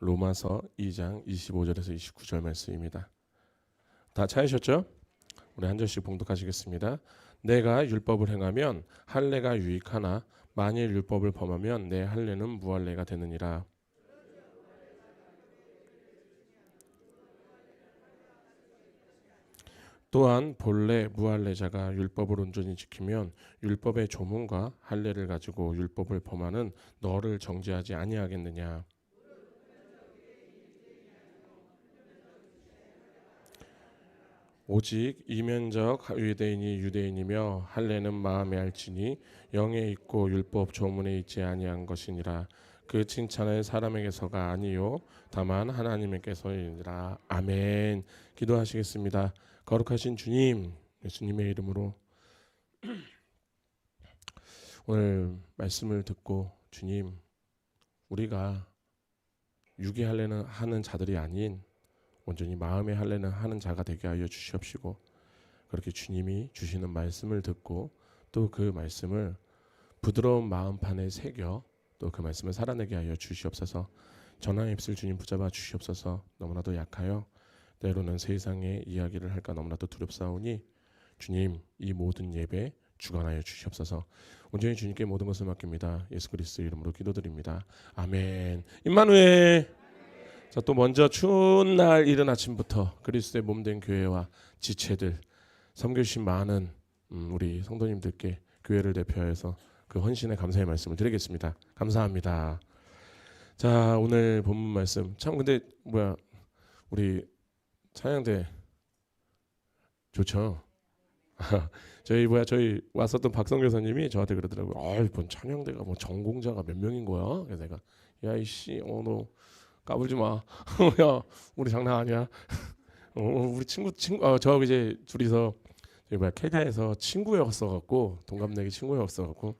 로마서 2장 25절에서 29절 말씀입니다. 다 찾으셨죠? 우리 한 절씩 봉독하시겠습니다. 내가 율법을 행하면 할례가 유익하나 만일 율법을 범하면 내 할례는 무할례가 되느니라. 또한 본래 무할례자가 율법을 온전히 지키면 율법의 조문과 할례를 가지고 율법을 범하는 너를 정죄하지 아니하겠느냐. 오직 이면적 유대인이 유대인이며 할례는 마음에 알지니 영에 있고 율법 조문에 있지 아니한 것이니라. 그 칭찬은 사람에게서가 아니요 다만 하나님께서이니라. 아멘. 기도하시겠습니다. 거룩하신 주님, 예수님의 이름으로 오늘 말씀을 듣고 주님, 우리가 육의 할례는 하는 자들이 아닌 온전히 마음의 할례는 하는 자가 되게 하여 주시옵시고, 그렇게 주님이 주시는 말씀을 듣고 또 그 말씀을 부드러운 마음판에 새겨 또 그 말씀을 살아내게 하여 주시옵소서. 전하의 입술 주님 붙잡아 주시옵소서. 너무나도 약하여 때로는 세상의 이야기를 할까 너무나도 두렵사오니 주님, 이 모든 예배 주관하여 주시옵소서. 온전히 주님께 모든 것을 맡깁니다. 예수 그리스도의 이름으로 기도드립니다. 아멘. 임마누엘. 자, 또 먼저 추운 날 이른 아침부터 그리스도의 몸된 교회와 지체들 섬겨주신 많은 우리 성도님들께 교회를 대표해서 그 헌신의 감사의 말씀을 드리겠습니다. 감사합니다. 자, 오늘 본문 말씀 참 근데 우리 찬양대 좋죠. 저희 왔었던 박성 교사님이 저한테 그러더라고요. 뭔 찬양대가 뭐 전공자가 몇 명인 거야? 그래서 내가 야 이씨 너 까불지 마. 야 우리 장난 아니야. 우리 친구 저 이제 둘이서 케냐에서 친구였어갖고 동갑내기 친구였어갖고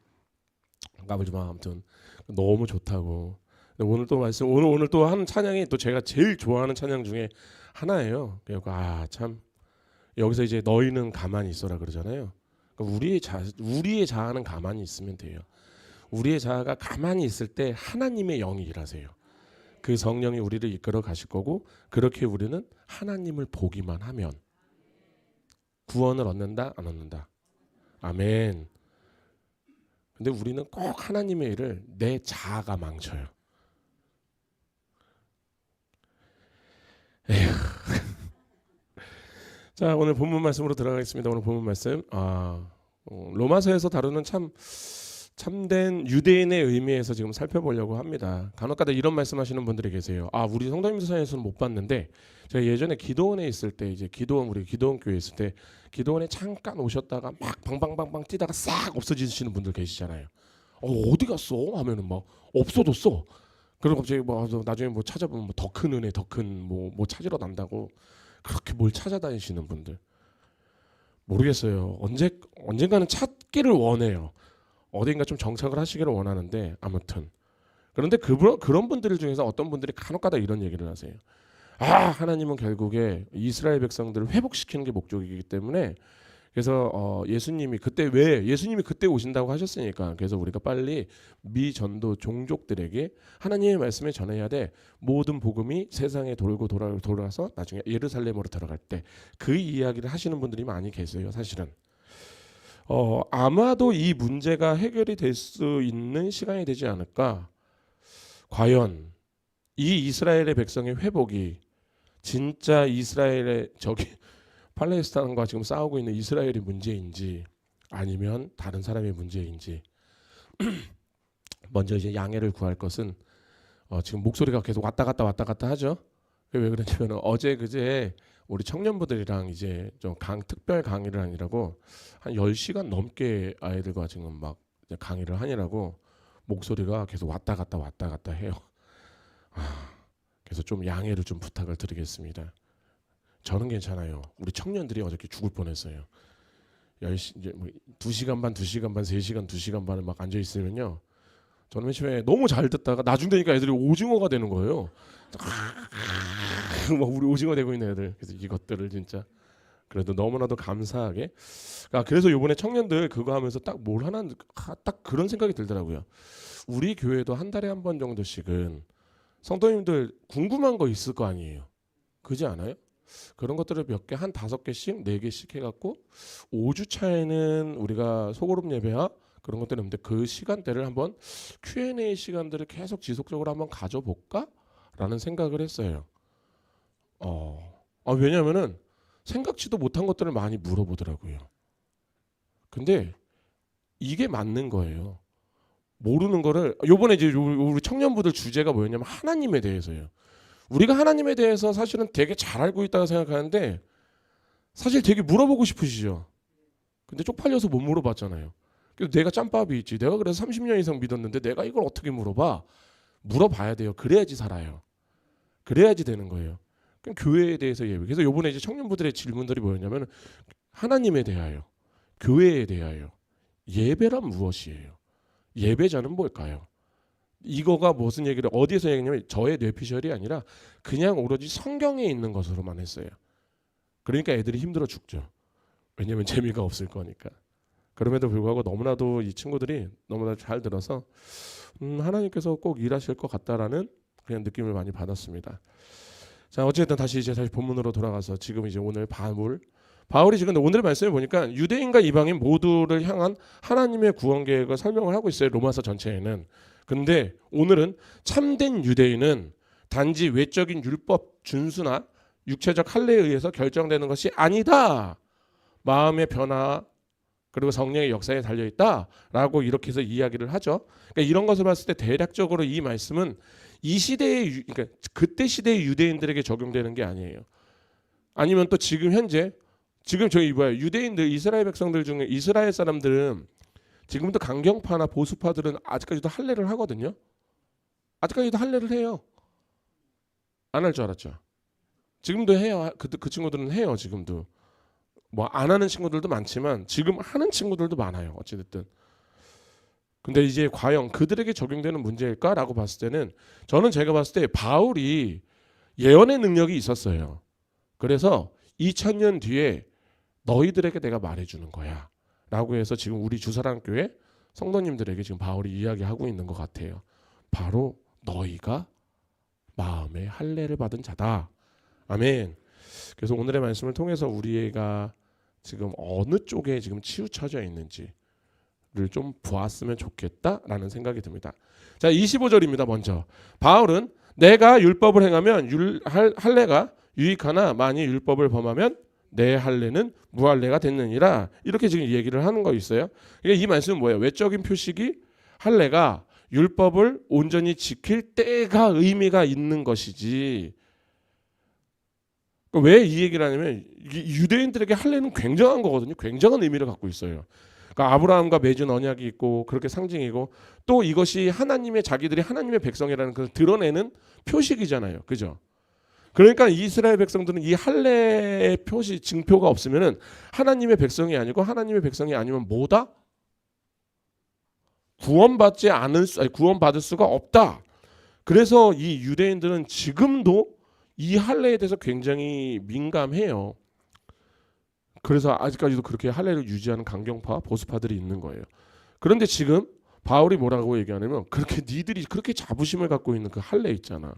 까불지 마. 아무튼 너무 좋다고. 오늘 또 말씀 오늘 또 하는 찬양이 또 제가 제일 좋아하는 찬양 중에 하나예요. 그래서 참 여기서 이제 너희는 가만히 있어라 그러잖아요. 그러니까 우리의 자아는 가만히 있으면 돼요. 우리의 자아가 가만히 있을 때 하나님의 영이 일하세요. 그 성령이 우리를 이끌어 가실 거고, 그렇게 우리는 하나님을 보기만 하면 구원을 얻는다 안 얻는다. 아멘. 근데 우리는 꼭 하나님의 일을 내 자아가 망쳐요. 에휴. 자, 오늘 본문 말씀으로 들어가겠습니다. 오늘 본문 말씀 로마서에서 다루는 참된 유대인의 의미에서 지금 살펴보려고 합니다. 간혹가다 이런 말씀하시는 분들이 계세요. 우리 성도님들 사이에서는 못 봤는데 제가 예전에 기도원에 있을 때 우리 기도원 교회 있을 때 기도원에 잠깐 오셨다가 막 방방방방 뛰다가 싹 없어지시는 분들 계시잖아요. 어디 갔어? 하면은 막 없어졌어. 그리고 갑자기 나중에 찾아보면 더 큰 은혜, 더 큰 뭐 찾으러 난다고 그렇게 뭘 찾아다니시는 분들 모르겠어요. 언젠가는 찾기를 원해요. 어딘가 좀 정착을 하시기를 원하는데 아무튼 그런데 그런 분들 중에서 어떤 분들이 간혹가다 이런 얘기를 하세요. 하나님은 결국에 이스라엘 백성들을 회복시키는 게 목적이기 때문에 그래서 예수님이 그때 오신다고 하셨으니까 그래서 우리가 빨리 미전도 종족들에게 하나님의 말씀을 전해야 돼. 모든 복음이 세상에 돌아서 나중에 예루살렘으로 들어갈 때 그 이야기를 하시는 분들이 많이 계세요. 사실은 아마도 이 문제가 해결이 될 수 있는 시간이 되지 않을까. 과연 이 이스라엘의 백성의 회복이 진짜 이스라엘의 팔레스타인과 지금 싸우고 있는 이스라엘의 문제인지 아니면 다른 사람의 문제인지 먼저 이제 양해를 구할 것은 지금 목소리가 계속 왔다 갔다 하죠. 왜 그러냐면 어제 그제 우리 청년부들이랑 이제 좀 특별 강의를 하느라고 한 10시간 넘게 아이들과 지금 막 강의를 하느라고 목소리가 계속 왔다 갔다 해요. 그래서 좀 양해를 좀 부탁을 드리겠습니다. 저는 괜찮아요. 우리 청년들이 어저께 죽을 뻔했어요. 2시간 반, 3시간, 2시간 반을 막 앉아 있으면요. 저는 맨 처음에 너무 잘 듣다가 나중 되니까 애들이 오징어가 되는 거예요. 막 우리 오징어 되고 있는 애들. 그래서 이것들을 진짜 그래도 너무나도 감사하게. 그래서 이번에 청년들 그거 하면서 딱 뭘 하나 딱 그런 생각이 들더라고요. 우리 교회도 한 달에 한 번 정도씩은 성도님들 궁금한 거 있을 거 아니에요. 그지 않아요? 그런 것들을 몇 개, 한 5개씩, 4개씩 해갖고 5주 차에는 우리가 소그룹 예배와 그런 것들이 있는데 그 시간대를 한번 Q&A 시간들을 계속 지속적으로 한번 가져볼까? 라는 생각을 했어요. 왜냐면은 생각지도 못한 것들을 많이 물어보더라고요. 근데 이게 맞는 거예요. 모르는 거를 요번에 이제 우리 청년부들 주제가 뭐였냐면 하나님에 대해서예요. 우리가 하나님에 대해서 사실은 되게 잘 알고 있다고 생각하는데 사실 되게 물어보고 싶으시죠. 근데 쪽팔려서 못 물어봤잖아요. 그래서 내가 짬밥이 있지. 내가 그래서 30년 이상 믿었는데 내가 이걸 어떻게 물어봐? 물어봐야 돼요. 그래야지 살아요. 그래야지 되는 거예요. 그럼 교회에 대해서 예배. 그래서 요번에 이제 청년부들의 질문들이 뭐였냐면 하나님에 대하여, 교회에 대하여, 예배란 무엇이에요? 예배자는 뭘까요? 이거가 무슨 얘기를 어디에서 얘기했냐면 저의 뇌피셜이 아니라 그냥 오로지 성경에 있는 것으로만 했어요. 그러니까 애들이 힘들어 죽죠. 왜냐면 재미가 없을 거니까. 그럼에도 불구하고 너무나도 이 친구들이 너무나 잘 들어서 하나님께서 꼭 일하실 것 같다라는 그냥 느낌을 많이 받았습니다. 자, 어쨌든 다시 본문으로 돌아가서 지금 이제 오늘 바울이 지금 오늘 말씀을 보니까 유대인과 이방인 모두를 향한 하나님의 구원 계획을 설명을 하고 있어요. 로마서 전체에는. 근데 오늘은 참된 유대인은 단지 외적인 율법 준수나 육체적 할례에 의해서 결정되는 것이 아니다. 마음의 변화 그리고 성령의 역사에 달려있다라고 이렇게 해서 이야기를 하죠. 그러니까 이런 것을 봤을 때 대략적으로 이 말씀은 이 시대의 그러니까 그때 시대의 유대인들에게 적용되는 게 아니에요. 아니면 또 지금 현재 지금 저희 유대인들 이스라엘 백성들 중에 이스라엘 사람들은 지금도 강경파나 보수파들은 아직까지도 할례를 하거든요. 아직까지도 할례를 해요. 안 할 줄 알았죠. 지금도 해요. 그 친구들은 해요. 지금도. 뭐 안 하는 친구들도 많지만 지금 하는 친구들도 많아요. 어찌됐든. 근데 이제 과연 그들에게 적용되는 문제일까라고 봤을 때는 저는 제가 봤을 때 바울이 예언의 능력이 있었어요. 그래서 2000년 뒤에 너희들에게 내가 말해주는 거야 라고 해서 지금 우리 주사랑교회 성도님들에게 지금 바울이 이야기하고 있는 것 같아요. 바로 너희가 마음의 할례를 받은 자다. 아멘. 그래서 오늘의 말씀을 통해서 우리가 지금 어느 쪽에 지금 치우쳐져 있는지를 좀 보았으면 좋겠다라는 생각이 듭니다. 자, 25절입니다. 먼저 바울은 내가 율법을 행하면 할례가 유익하나 만일 율법을 범하면 내 할례는 무할례가 됐느니라. 이렇게 지금 얘기를 하는 거 있어요. 그러니까 이 말씀은 뭐예요? 외적인 표식이 할례가 율법을 온전히 지킬 때가 의미가 있는 것이지. 왜 이 얘기를 하냐면 유대인들에게 할례는 굉장한 거거든요. 굉장한 의미를 갖고 있어요. 그러니까 아브라함과 맺은 언약이 있고 그렇게 상징이고 또 이것이 자기들이 하나님의 백성이라는 걸 드러내는 표식이잖아요. 그죠? 그러니까 이스라엘 백성들은 이 할례의 증표가 없으면은 하나님의 백성이 아니고 하나님의 백성이 아니면 뭐다? 구원받을 수가 없다. 그래서 이 유대인들은 지금도 이 할례에 대해서 굉장히 민감해요. 그래서 아직까지도 그렇게 할례를 유지하는 강경파, 보수파들이 있는 거예요. 그런데 지금 바울이 뭐라고 얘기하냐면 니들이 그렇게 자부심을 갖고 있는 그 할례 있잖아.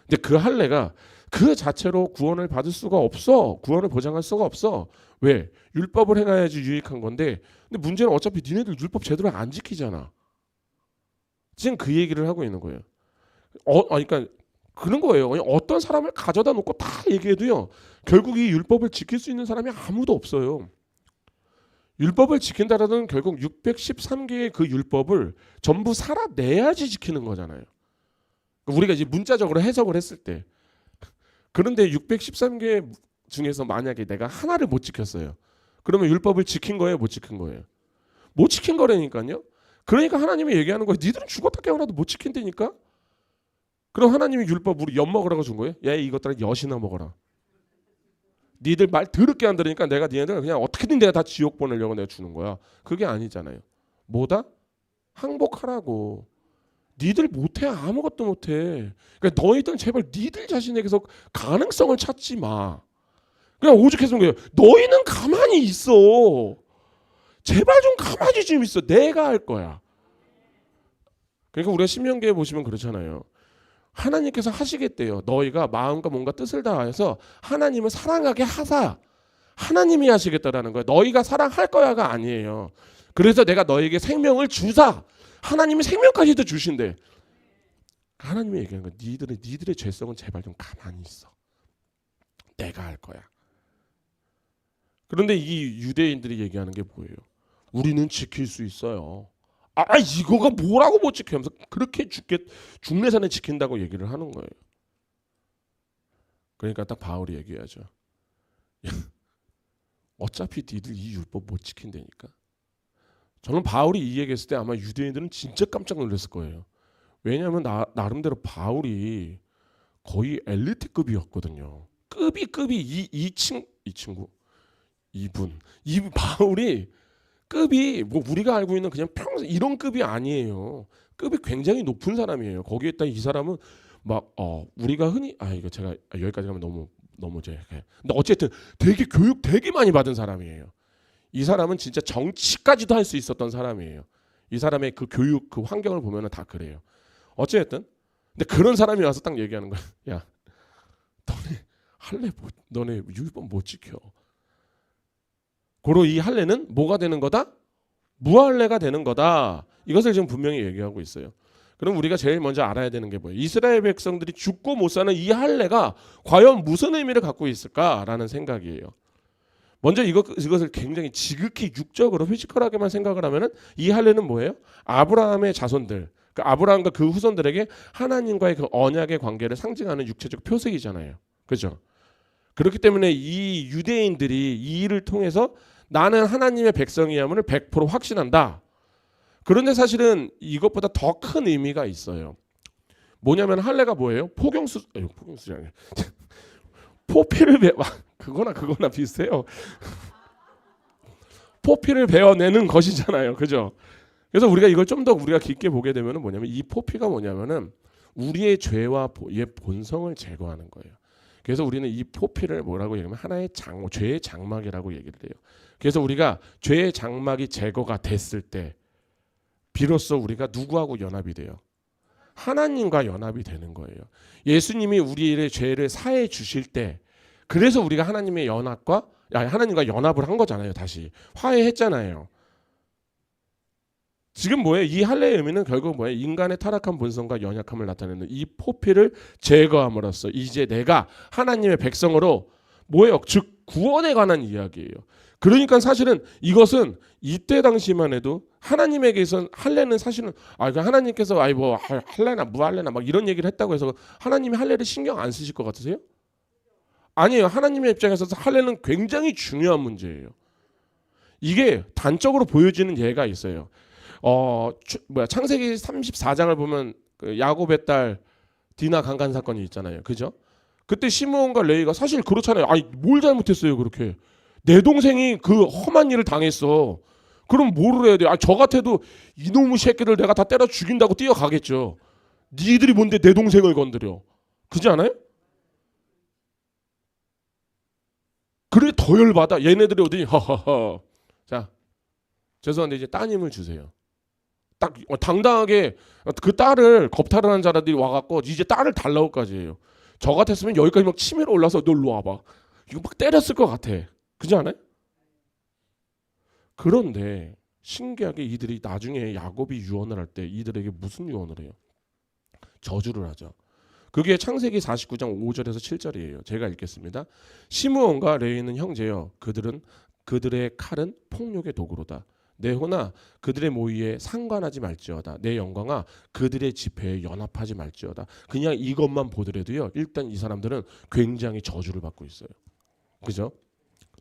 근데 그 할례가 그 자체로 구원을 받을 수가 없어. 구원을 보장할 수가 없어. 왜? 율법을 행해야지 유익한 건데 근데 문제는 어차피 니네들 율법 제대로 안 지키잖아. 지금 그 얘기를 하고 있는 거예요. 그러니까 그런 거예요. 어떤 사람을 가져다 놓고 다 얘기해도요. 결국 이 율법을 지킬 수 있는 사람이 아무도 없어요. 율법을 지킨다라는 결국 613개의 그 율법을 전부 살아내야지 지키는 거잖아요. 우리가 이제 문자적으로 해석을 했을 때 그런데 613개 중에서 만약에 내가 하나를 못 지켰어요. 그러면 율법을 지킨 거예요? 못 지킨 거예요? 못 지킨 거라니까요. 그러니까 하나님이 얘기하는 거예요. 니들은 죽었다 깨어나도 못 지킨다니까. 그럼 하나님이 율법 우리 엿 먹으라고 준 거예요? 야 이것들은 엿이나 먹어라. 니들 말 더럽게 안 들으니까 내가 니네들 그냥 어떻게든 내가 다 지옥 보내려고 내가 주는 거야. 그게 아니잖아요. 뭐다? 항복하라고. 니들 못해. 아무것도 못해. 그러니까 너희들은 제발 니들 자신에게서 가능성을 찾지 마. 그냥 오죽했으면 그래요. 너희는 가만히 있어. 제발 좀 가만히 좀 있어. 내가 할 거야. 그러니까 우리가 신명기에 보시면 그렇잖아요. 하나님께서 하시겠대요. 너희가 마음과 몸과 뜻을 다해서 하나님을 사랑하게 하사 하나님이 하시겠다라는 거예요. 너희가 사랑할 거야가 아니에요. 그래서 내가 너에게 생명을 주사 하나님이 생명까지도 주신대. 하나님이 얘기하는 거야. 니들의 죄성은 제발 좀 가만히 있어. 내가 할 거야. 그런데 이 유대인들이 얘기하는 게 뭐예요? 우리는 지킬 수 있어요. 이거가 뭐라고 못 지켜 하면서 그렇게 죽내산에 지킨다고 얘기를 하는 거예요. 그러니까 딱 바울이 얘기하죠. 어차피 니들 이 율법 못 지킨다니까. 저는 바울이 이 얘기했을 때 아마 유대인들은 진짜 깜짝 놀랐을 거예요. 왜냐하면 나름대로 바울이 거의 엘리트급이었거든요. 급이 이분 바울이 급이 뭐 우리가 알고 있는 그냥 평생 이런 급이 아니에요. 급이 굉장히 높은 사람이에요. 거기에다 이 사람은 막 우리가 흔히 이거 제가 여기까지 가면 너무 제 근데 어쨌든 되게 교육 되게 많이 받은 사람이에요. 이 사람은 진짜 정치까지도 할 수 있었던 사람이에요. 이 사람의 그 교육 그 환경을 보면은 다 그래요. 어쨌든 근데 그런 사람이 와서 딱 얘기하는 거야. 야, 너네 율법 못 지켜. 고로 이 할례는 뭐가 되는 거다? 무할례가 되는 거다. 이것을 지금 분명히 얘기하고 있어요. 그럼 우리가 제일 먼저 알아야 되는 게 뭐예요? 이스라엘 백성들이 죽고 못 사는 이 할례가 과연 무슨 의미를 갖고 있을까라는 생각이에요. 먼저 이것을 굉장히 지극히 육적으로 피지컬하게만 생각을 하면은 이 할례는 뭐예요? 아브라함의 자손들, 그 아브라함과 그 후손들에게 하나님과의 그 언약의 관계를 상징하는 육체적 표색이잖아요. 그렇죠? 그렇기 때문에 이 유대인들이 이 일을 통해서 나는 하나님의 백성이야말을 100% 확신한다. 그런데 사실은 이것보다 더 큰 의미가 있어요. 뭐냐면 할례가 뭐예요? 포경수술이 아니에요. 포피를 그거나 비슷해요. 포피를 베어내는 것이잖아요. 그죠? 그래서 우리가 이걸 좀 더 우리가 깊게 보게 되면 뭐냐면 이 포피가 뭐냐면은 우리의 죄와 의 본성을 제거하는 거예요. 그래서 우리는 이 포피를 뭐라고 얘기하면 하나의 죄의 장막이라고 얘기를 해요. 그래서 우리가 죄의 장막이 제거가 됐을 때 비로소 우리가 누구하고 연합이 돼요? 하나님과 연합이 되는 거예요. 예수님이 우리의 죄를 사해 주실 때 그래서 우리가 하나님과 연합을 한 거잖아요. 다시 화해했잖아요. 지금 뭐예요? 이 할례의 의미는 결국 뭐예요? 인간의 타락한 본성과 연약함을 나타내는 이 포피를 제거함으로써 이제 내가 하나님의 백성으로 뭐예요? 즉 구원에 관한 이야기예요. 그러니까 사실은 이것은 이때 당시만 해도 하나님에게선 할례는 사실은 하나님께서 할례나 무할례나 막 이런 얘기를 했다고 해서 하나님이 할례를 신경 안 쓰실 것 같으세요? 아니에요. 하나님의 입장에서 할례는 굉장히 중요한 문제예요. 이게 단적으로 보여지는 예가 있어요. 창세기 34장을 보면 그 야곱의 딸 디나 강간 사건이 있잖아요. 그죠? 그때 시므온과 레위가 사실 그렇잖아요. 뭘 잘못했어요, 그렇게. 내 동생이 그 험한 일을 당했어. 그럼 뭐를 해야 돼? 저 같아도 이놈의 새끼들 내가 다 때려 죽인다고 뛰어가겠죠. 니들이 뭔데 내 동생을 건드려. 그지 않아요? 그래 더 열받아. 얘네들이 어디 허허허. 자, 죄송한데 이제 따님을 주세요. 딱 당당하게 그 딸을 겁탈을 한 자들이 와갖고 이제 딸을 달라고까지 해요. 저 같았으면 여기까지 막 치밀어 올라서 너 일로 와봐. 이거 막 때렸을 것 같아. 그지 않아요? 그런데 신기하게 이들이 나중에 야곱이 유언을 할 때 이들에게 무슨 유언을 해요? 저주를 하죠. 그게 창세기 49장 5절에서 7절이에요. 제가 읽겠습니다. 시므온과 레위는 형제여 그들의 칼은 폭력의 도구로다. 내 호나 그들의 모의에 상관하지 말지어다. 내 영광아 그들의 집회에 연합하지 말지어다. 그냥 이것만 보더라도요. 일단 이 사람들은 굉장히 저주를 받고 있어요. 그죠?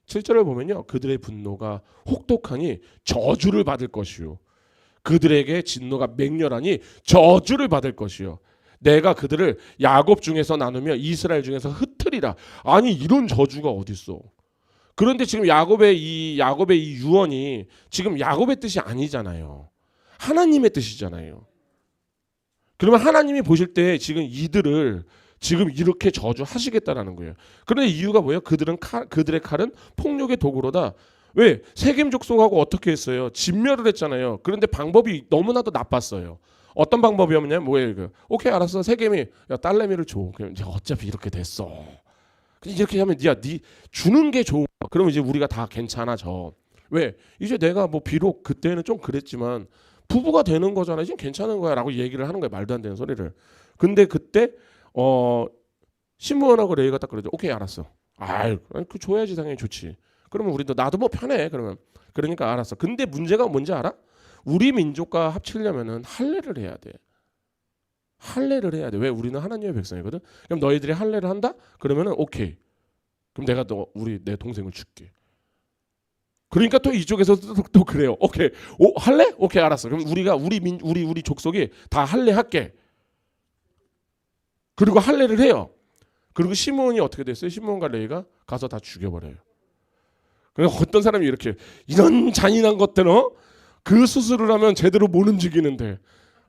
7절을 보면요. 그들의 분노가 혹독하니 저주를 받을 것이요. 그들에게 진노가 맹렬하니 저주를 받을 것이요. 내가 그들을 야곱 중에서 나누며 이스라엘 중에서 흩으리라. 아니 이런 저주가 어딨어. 그런데 지금 야곱의 이 유언이 지금 야곱의 뜻이 아니잖아요. 하나님의 뜻이잖아요. 그러면 하나님이 보실 때 지금 이들을 지금 이렇게 저주하시겠다라는 거예요. 그런데 이유가 뭐예요? 그들의 칼은 폭력의 도구로다. 왜? 세겜 족속하고 어떻게 했어요? 진멸을 했잖아요. 그런데 방법이 너무나도 나빴어요. 어떤 방법이었냐면 뭐예요? 오케이 알았어. 세겜이 야 딸내미를 줘. 그럼 이제 어차피 이렇게 됐어. 이렇게 하면 네 주는 게 좋은 거야. 그러면 이제 우리가 다 괜찮아져. 왜? 이제 내가 뭐 비록 그때는 좀 그랬지만 부부가 되는 거잖아. 지금 괜찮은 거야라고 얘기를 하는 거야. 말도 안 되는 소리를. 근데 그때 시므온하고 레이가 딱 그러죠. 오케이 알았어. 그 줘야지 당연히 좋지. 그러면 우리도 나도 뭐 편해. 그러니까 알았어. 근데 문제가 뭔지 알아? 우리 민족과 합치려면은 할례를 해야 돼. 할례를 해야 돼. 왜? 우리는 하나님의 백성이거든. 그럼 너희들이 할례를 한다? 그러면은 오케이. 그럼 내가 내 동생을 줄게. 그러니까 또 이쪽에서도 또 그래요. 오케이. 할례? 오케이 알았어. 그럼 우리 족속이 다 할례 할게. 그리고 할례를 해요. 그리고 시므온이 어떻게 됐어요? 시므온과 레이가 가서 다 죽여버려요. 그래서 어떤 사람이 이렇게 이런 잔인한 것들은 그 수술을 하면 제대로 못 움직이는데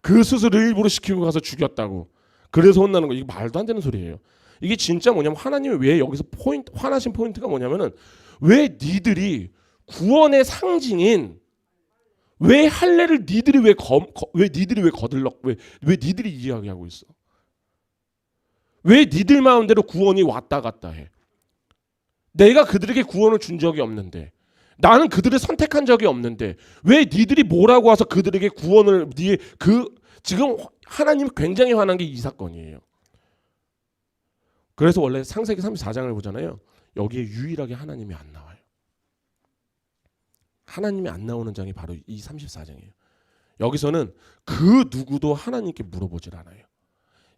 그 수술을 일부러 시키고 가서 죽였다고. 그래서 혼나는 거. 이게 말도 안 되는 소리예요. 이게 진짜 뭐냐면 하나님이 왜 여기서 화나신 포인트가 뭐냐면은 왜 니들이 구원의 상징인 왜 할례를 니들이 왜 거들럭 왜 니들이 이야기하고 있어? 왜 니들 마음대로 구원이 왔다 갔다 해? 내가 그들에게 구원을 준 적이 없는데 나는 그들을 선택한 적이 없는데 왜 니들이 뭐라고 와서 그들에게 구원을 지금 하나님 굉장히 화난 게 이 사건이에요. 그래서 원래 창세기 34장을 보잖아요. 여기에 유일하게 하나님이 안 나와요. 하나님이 안 나오는 장이 바로 이 34장이에요. 여기서는 그 누구도 하나님께 물어보질 않아요.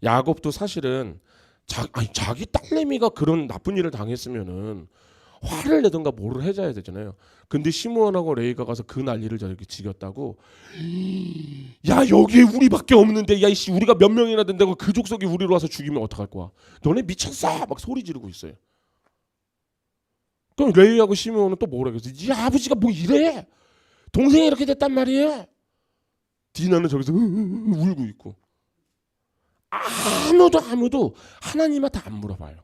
야곱도 사실은 자기 딸내미가 그런 나쁜 일을 당했으면은 화를 내든가 뭐를 해줘야 되잖아요. 근데 시므온하고 레이가 가서 그 난리를 저렇게 지겼다고. 야 여기에 우리밖에 없는데 야 이씨 우리가 몇 명이나 된다고 그 족속이 우리로 와서 죽이면 어떡할 거야? 너네 미쳤어? 막 소리 지르고 있어요. 그럼 레이하고 시므온은 또 뭐라 그랬어? 이 아버지가 뭐 이래? 동생이 이렇게 됐단 말이에요. 디나는 저기서 울고 있고. 아무도 하나님한테 안 물어봐요.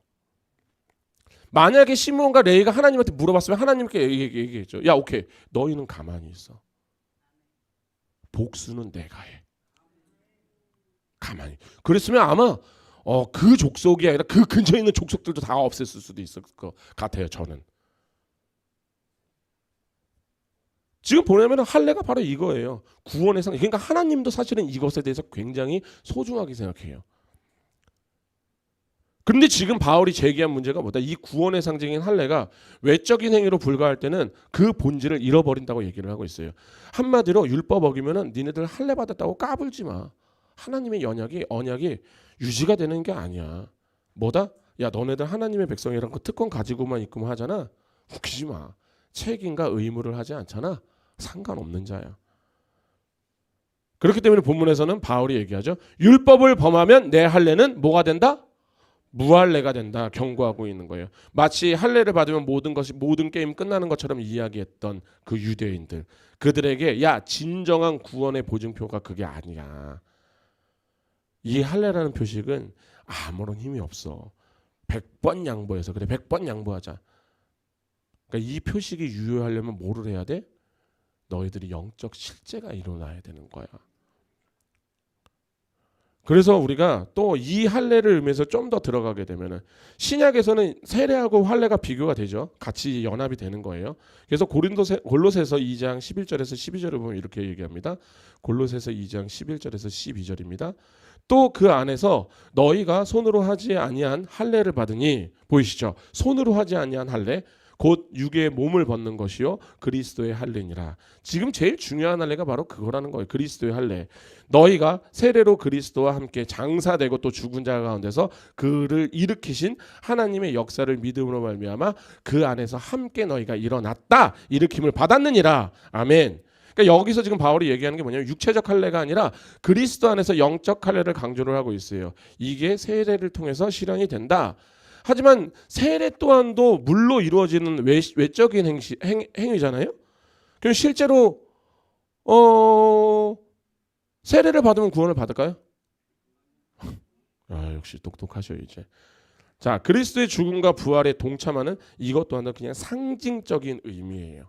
만약에 시므온과 레이가 하나님한테 물어봤으면 하나님께 얘기했죠. 야 오케이 너희는 가만히 있어. 복수는 내가 해. 가만히. 그랬으면 아마 그 족속이 아니라 그 근처에 있는 족속들도 다 없앴을 수도 있을 것 같아요. 저는. 지금 보려면 할례가 바로 이거예요. 구원의 상. 그러니까 하나님도 사실은 이것에 대해서 굉장히 소중하게 생각해요. 근데 지금 바울이 제기한 문제가 뭐다? 이 구원의 상징인 할례가 외적인 행위로 불과할 때는 그 본질을 잃어버린다고 얘기를 하고 있어요. 한마디로 율법 어기면은 니네들 할례 받았다고 까불지 마. 하나님의 언약이 유지가 되는 게 아니야. 뭐다? 야 너네들 하나님의 백성이란 거 특권 가지고만 있고만 하잖아. 웃기지 마. 책임과 의무를 하지 않잖아. 상관없는 자야. 그렇기 때문에 본문에서는 바울이 얘기하죠. 율법을 범하면 내 할례는 뭐가 된다? 무할례가 된다 경고하고 있는 거예요. 마치 할례를 받으면 모든 게임 끝나는 것처럼 이야기했던 그 유대인들 그들에게 야 진정한 구원의 보증표가 그게 아니야. 이 할례라는 표식은 아무런 힘이 없어. 100번 양보해서 그래 100번 양보하자. 그러니까 이 표식이 유효하려면 뭐를 해야 돼? 너희들이 영적 실제가 일어나야 되는 거야. 그래서 우리가 또 이 할례를 의미해서 좀 더 들어가게 되면은 신약에서는 세례하고 할례가 비교가 되죠. 같이 연합이 되는 거예요. 그래서 골로새서 2장 11절에서 12절을 보면 이렇게 얘기합니다. 골로새서 2장 11절에서 12절입니다. 또 그 안에서 너희가 손으로 하지 아니한 할례를 받으니 보이시죠? 손으로 하지 아니한 할례 곧 육의 몸을 벗는 것이요 그리스도의 할례니라. 지금 제일 중요한 할례가 바로 그거라는 거예요. 그리스도의 할례. 너희가 세례로 그리스도와 함께 장사되고 또 죽은 자 가운데서 그를 일으키신 하나님의 역사를 믿음으로 말미암아 그 안에서 함께 너희가 일어났다. 일으킴을 받았느니라. 아멘. 그러니까 여기서 지금 바울이 얘기하는 게 뭐냐면 육체적 할례가 아니라 그리스도 안에서 영적 할례를 강조를 하고 있어요. 이게 세례를 통해서 실현이 된다. 하지만 세례 또한도 물로 이루어지는 외적인 행위잖아요. 그럼 실제로 세례를 받으면 구원을 받을까요? 역시 똑똑하셔 이제. 자, 그리스도의 죽음과 부활에 동참하는 이것 또한은 그냥 상징적인 의미예요.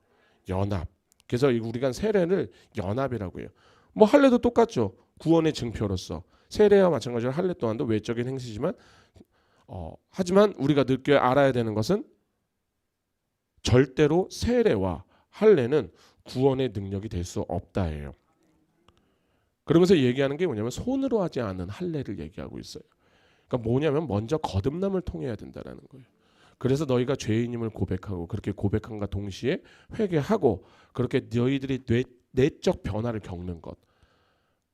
연합. 그래서 우리가 세례를 연합이라고 해요. 뭐 할례도 똑같죠. 구원의 증표로서 세례와 마찬가지로 할례 또한도 외적인 행시지만 하지만 우리가 느껴 알아야 되는 것은 절대로 세례와 할례는 구원의 능력이 될 수 없다예요. 그러면서 얘기하는 게 뭐냐면 손으로 하지 않은 할례를 얘기하고 있어요. 그러니까 뭐냐면 먼저 거듭남을 통해야 된다라는 거예요. 그래서 너희가 죄인임을 고백하고 그렇게 고백함과 동시에 회개하고 그렇게 너희들이 내적 변화를 겪는 것,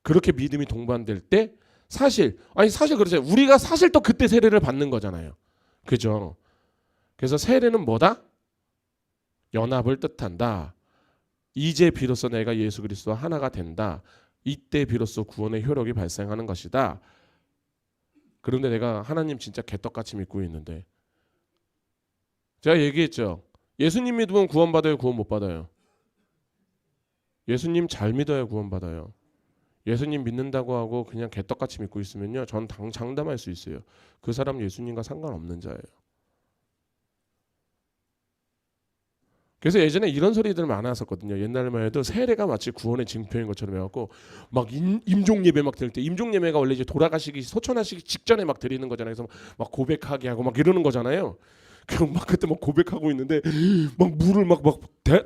그렇게 믿음이 동반될 때 사실 그렇죠. 우리가 사실 또 그때 세례를 받는 거잖아요. 그죠? 그래서 세례는 뭐다? 연합을 뜻한다. 이제 비로소 내가 예수 그리스도와 하나가 된다. 이때 비로소 구원의 효력이 발생하는 것이다. 그런데 내가 하나님 진짜 개떡같이 믿고 있는데 제가 얘기했죠. 예수님 믿으면 구원받아요, 구원 못 받아요? 예수님 잘 믿어야 구원받아요. 예수님 믿는다고 하고 그냥 개떡같이 믿고 있으면요, 전 장담할 수 있어요. 그 사람 예수님과 상관없는 자예요. 그래서 예전에 이런 소리들 많았었거든요. 옛날만 해도 세례가 마치 구원의 증표인 것처럼 해갖고 막 임종 예배 막 드릴 때, 임종 예배가 원래 이제 돌아가시기 소천하시기 직전에 막 드리는 거잖아요. 그래서 막 고백하게 하고 막 이러는 거잖아요. 그럼 막 그때 막 고백하고 있는데 막 물을 막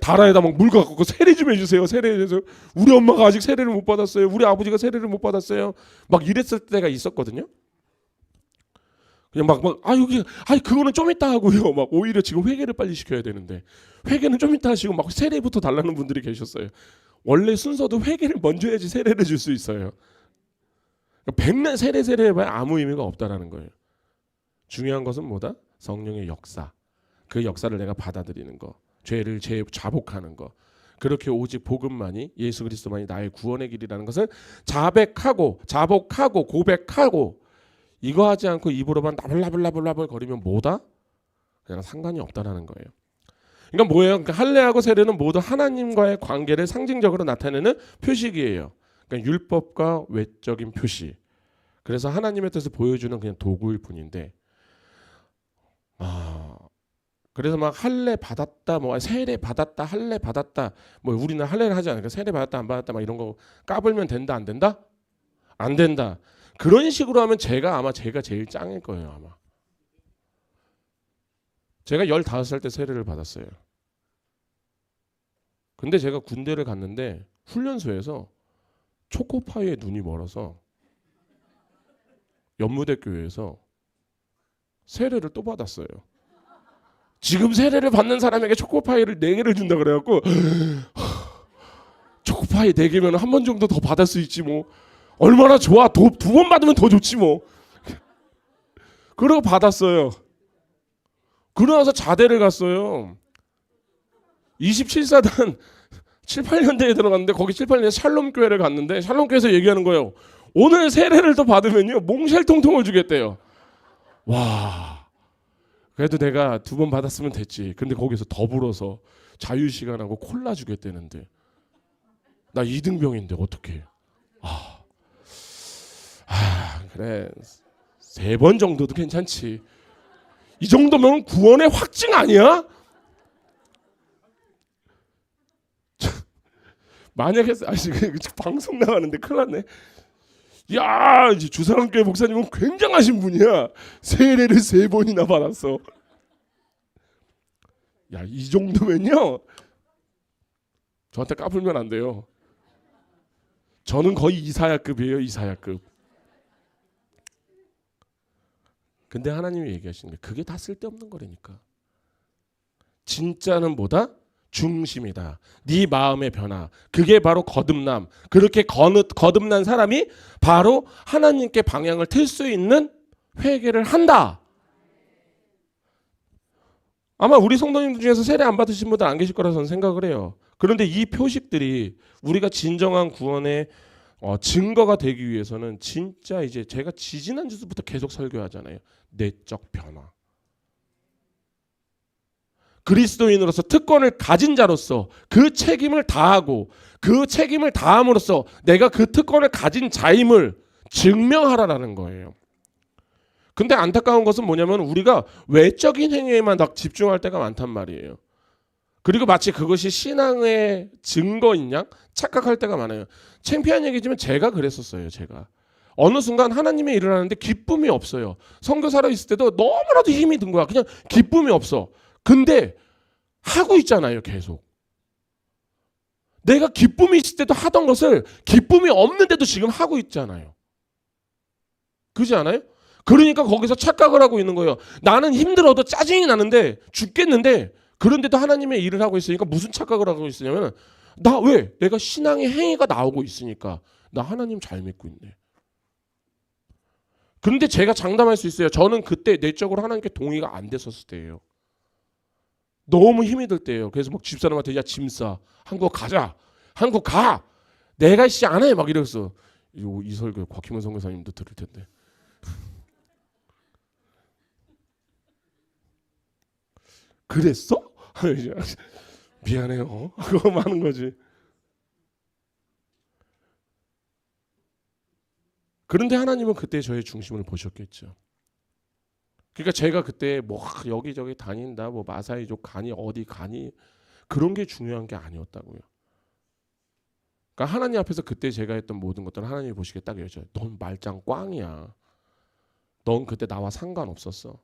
다라에다 막 물 갖고 세례 좀 해주세요. 세례 해주세요. 우리 엄마가 아직 세례를 못 받았어요. 우리 아버지가 세례를 못 받았어요. 막 이랬을 때가 있었거든요. 그냥 그거는 좀 이따 하고요. 막 오히려 지금 회개를 빨리 시켜야 되는데 회개는 좀 이따 하시고 막 세례부터 달라는 분들이 계셨어요. 원래 순서도 회개를 먼저 해야지 세례를 줄 수 있어요. 백날 세례 해봐야 아무 의미가 없다라는 거예요. 중요한 것은 뭐다? 성령의 역사. 그 역사를 내가 받아들이는 거. 죄를 자복하는 거. 그렇게 오직 복음만이, 예수 그리스도만이 나의 구원의 길이라는 것을 자복하고 고백하고, 이거 하지 않고 입으로만 나불나불 거리면 뭐다? 그냥 상관이 없다라는 거예요. 그러니까 뭐예요? 그러니까 할례하고 세례는 모두 하나님과의 관계를 상징적으로 나타내는 표식이에요. 그러니까 율법과 외적인 표시. 그래서 하나님의 뜻을 보여주는 그냥 도구일 뿐인데, 그래서 막 할례 받았다, 뭐 세례 받았다, 할례 받았다, 뭐 우리는 할례를 하지 않으니까 세례 받았다 안 받았다 막 이런 거 까불면 된다 안 된다? 안 된다. 그런 식으로 하면 제가 제일 짱일 거예요. 아마 제가 15살 때 세례를 받았어요. 근데 제가 군대를 갔는데 훈련소에서 초코파이에 눈이 멀어서 연무대 교회에서 세례를 또 받았어요. 지금 세례를 받는 사람에게 초코파이를 4개를 준다 그래갖고 초코파이 4개면 한 번 정도 더 받을 수 있지 뭐. 얼마나 좋아. 2번 받으면 더 좋지 뭐. 그러고 받았어요. 그러고 나서 자대를 갔어요. 27사단 7, 8년대에 들어갔는데 거기 7, 8년대 샬롬교회를 갔는데 샬롬교회에서 얘기하는 거예요. 오늘 세례를 더 받으면요 몽쉘통통을 주겠대요. 와, 그래도 내가 2번 받았으면 됐지. 근데 거기서 더불어서 자유시간하고 콜라 주겠다는데 나 2등병인데 어떡해. 그래 3번 정도도 괜찮지. 이 정도면 구원의 확증 아니야? 만약에 방송 나가는데 큰일 났네. 야, 이제 주사랑교회 목사님은 굉장하신 분이야. 세례를 3번이나 받았어. 야, 이 정도면요 저한테 까불면 안 돼요. 저는 거의 이사야급이에요. 이사야급. 근데 하나님이 얘기하시는 게 그게 다 쓸데없는 거라니까. 진짜는 뭐다? 중심이다. 네 마음의 변화. 그게 바로 거듭남. 그렇게 거듭난 사람이 바로 하나님께 방향을 틀 수 있는 회개를 한다. 아마 우리 성도님들 중에서 세례 안 받으신 분들 안 계실 거라 저는 생각을 해요. 그런데 이 표식들이 우리가 진정한 구원의 증거가 되기 위해서는 진짜 이제 제가 지지난주부터 계속 설교하잖아요. 내적 변화. 그리스도인으로서 특권을 가진 자로서 그 책임을 다하고 그 책임을 다함으로써 내가 그 특권을 가진 자임을 증명하라라는 거예요. 근데 안타까운 것은 뭐냐면 우리가 외적인 행위에만 딱 집중할 때가 많단 말이에요. 그리고 마치 그것이 신앙의 증거인 양 착각할 때가 많아요. 창피한 얘기지만 제가 그랬었어요. 제가 어느 순간 하나님의 일을 하는데 기쁨이 없어요. 선교사로 있을 때도 너무나도 힘이 든 거야. 그냥 기쁨이 없어. 근데 하고 있잖아요. 계속. 내가 기쁨이 있을 때도 하던 것을 기쁨이 없는데도 지금 하고 있잖아요. 그렇지 않아요? 그러니까 거기서 착각을 하고 있는 거예요. 나는 힘들어도 짜증이 나는데 죽겠는데 그런데도 하나님의 일을 하고 있으니까 무슨 착각을 하고 있으냐면 나 왜? 내가 신앙의 행위가 나오고 있으니까 나 하나님 잘 믿고 있네. 그런데 제가 장담할 수 있어요. 저는 그때 내적으로 하나님께 동의가 안 됐었을 때예요. 너무 힘이 들 때예요. 그래서 막 집사람한테 야 짐 싸. 한국 가자. 한국 가. 내가 씨 안 해. 막 이랬어. 이 설교 곽희문 선교사님도 들을 텐데. 그랬어? 미안해요. 그거 많은 거지. 그런데 하나님은 그때 저의 중심을 보셨겠죠. 그러니까 제가 그때 뭐 여기저기 다닌다, 뭐 마사이족 가니 어디 가니 그런 게 중요한 게 아니었다고요. 그러니까 하나님 앞에서 그때 제가 했던 모든 것들은 하나님이 보시기에 딱 여쭤요. 넌 말짱 꽝이야. 넌 그때 나와 상관없었어.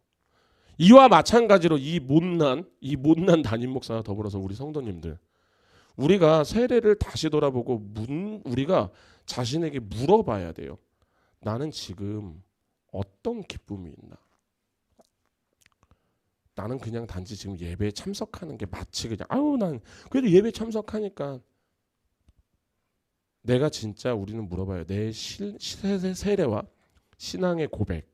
이와 마찬가지로 이 못난 담임 목사와 더불어서 우리 성도님들, 우리가 세례를 다시 돌아보고 우리가 자신에게 물어봐야 돼요. 나는 지금 어떤 기쁨이 있나? 나는 그냥 단지 지금 예배에 참석하는 게 마치 그냥 난 그래도 예배에 참석하니까. 내가 진짜 우리는 물어봐요. 내 세례와 신앙의 고백,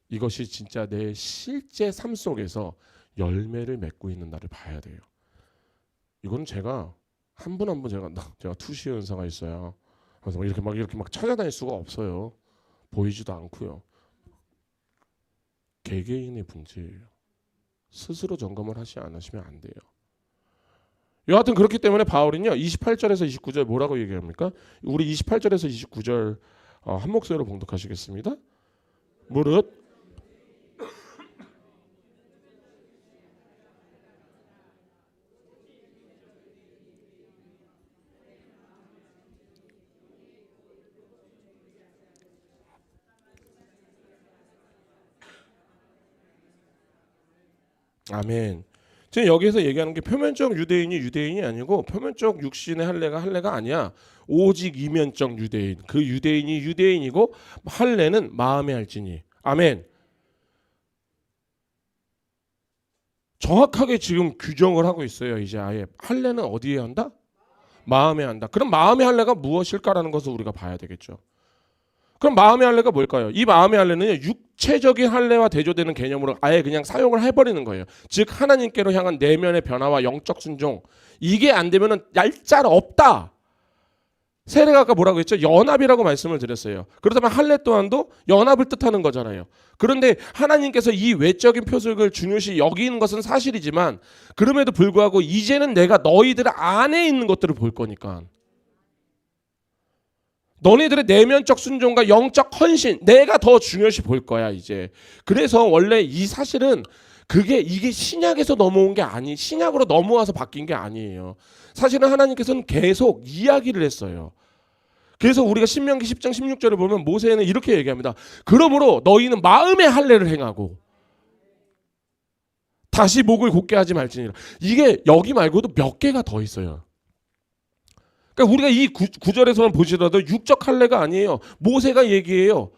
이것이 진짜 내 실제 삶 속에서 열매를 맺고 있는 나를 봐야 돼요. 이건 제가 한 분 한 분 제가 투시 현상가 있어요. 그래서 이렇게 막 찾아다닐 수가 없어요. 보이지도 않고요. 개개인의 문제예요. 스스로 점검을 하지 않으시면 안 돼요. 여하튼 그렇기 때문에 바울은요 28절에서 29절 뭐라고 얘기합니까? 우리 28절에서 29절 한 목소리로 봉독하시겠습니다. 무릇 아멘. 지금 여기서 얘기하는 게 표면적 유대인이 아니고 표면적 육신의 할례가 아니야. 오직 이면적 유대인. 그 유대인이 유대인이고 할례는 마음에 할지니. 아멘. 정확하게 지금 규정을 하고 있어요. 이제 아예 할례는 어디에 한다? 마음에 한다. 그럼 마음의 할례가 무엇일까라는 것을 우리가 봐야 되겠죠. 그럼 마음의 할례가 뭘까요? 이 마음의 할례는 육체적인 할례와 대조되는 개념으로 아예 그냥 사용을 해버리는 거예요. 즉 하나님께로 향한 내면의 변화와 영적 순종, 이게 안 되면은 얄짤 없다. 세례가 아까 뭐라고 했죠? 연합이라고 말씀을 드렸어요. 그렇다면 할례 또한도 연합을 뜻하는 거잖아요. 그런데 하나님께서 이 외적인 표적을 중요시 여기는 것은 사실이지만 그럼에도 불구하고 이제는 내가 너희들 안에 있는 것들을 볼 거니까, 너네들의 내면적 순종과 영적 헌신, 내가 더 중요시 볼 거야 이제. 그래서 원래 이 사실은 이게 신약에서 넘어온 게 신약으로 넘어와서 바뀐 게 아니에요. 사실은 하나님께서는 계속 이야기를 했어요. 그래서 우리가 신명기 10장 16절을 보면 모세는 이렇게 얘기합니다. 그러므로 너희는 마음의 할례를 행하고 다시 목을 곧게 하지 말지니라. 이게 여기 말고도 몇 개가 더 있어요. 그러니까 우리가 이 구절에서만 보시더라도 육적 할례가 아니에요. 모세가 얘기해요.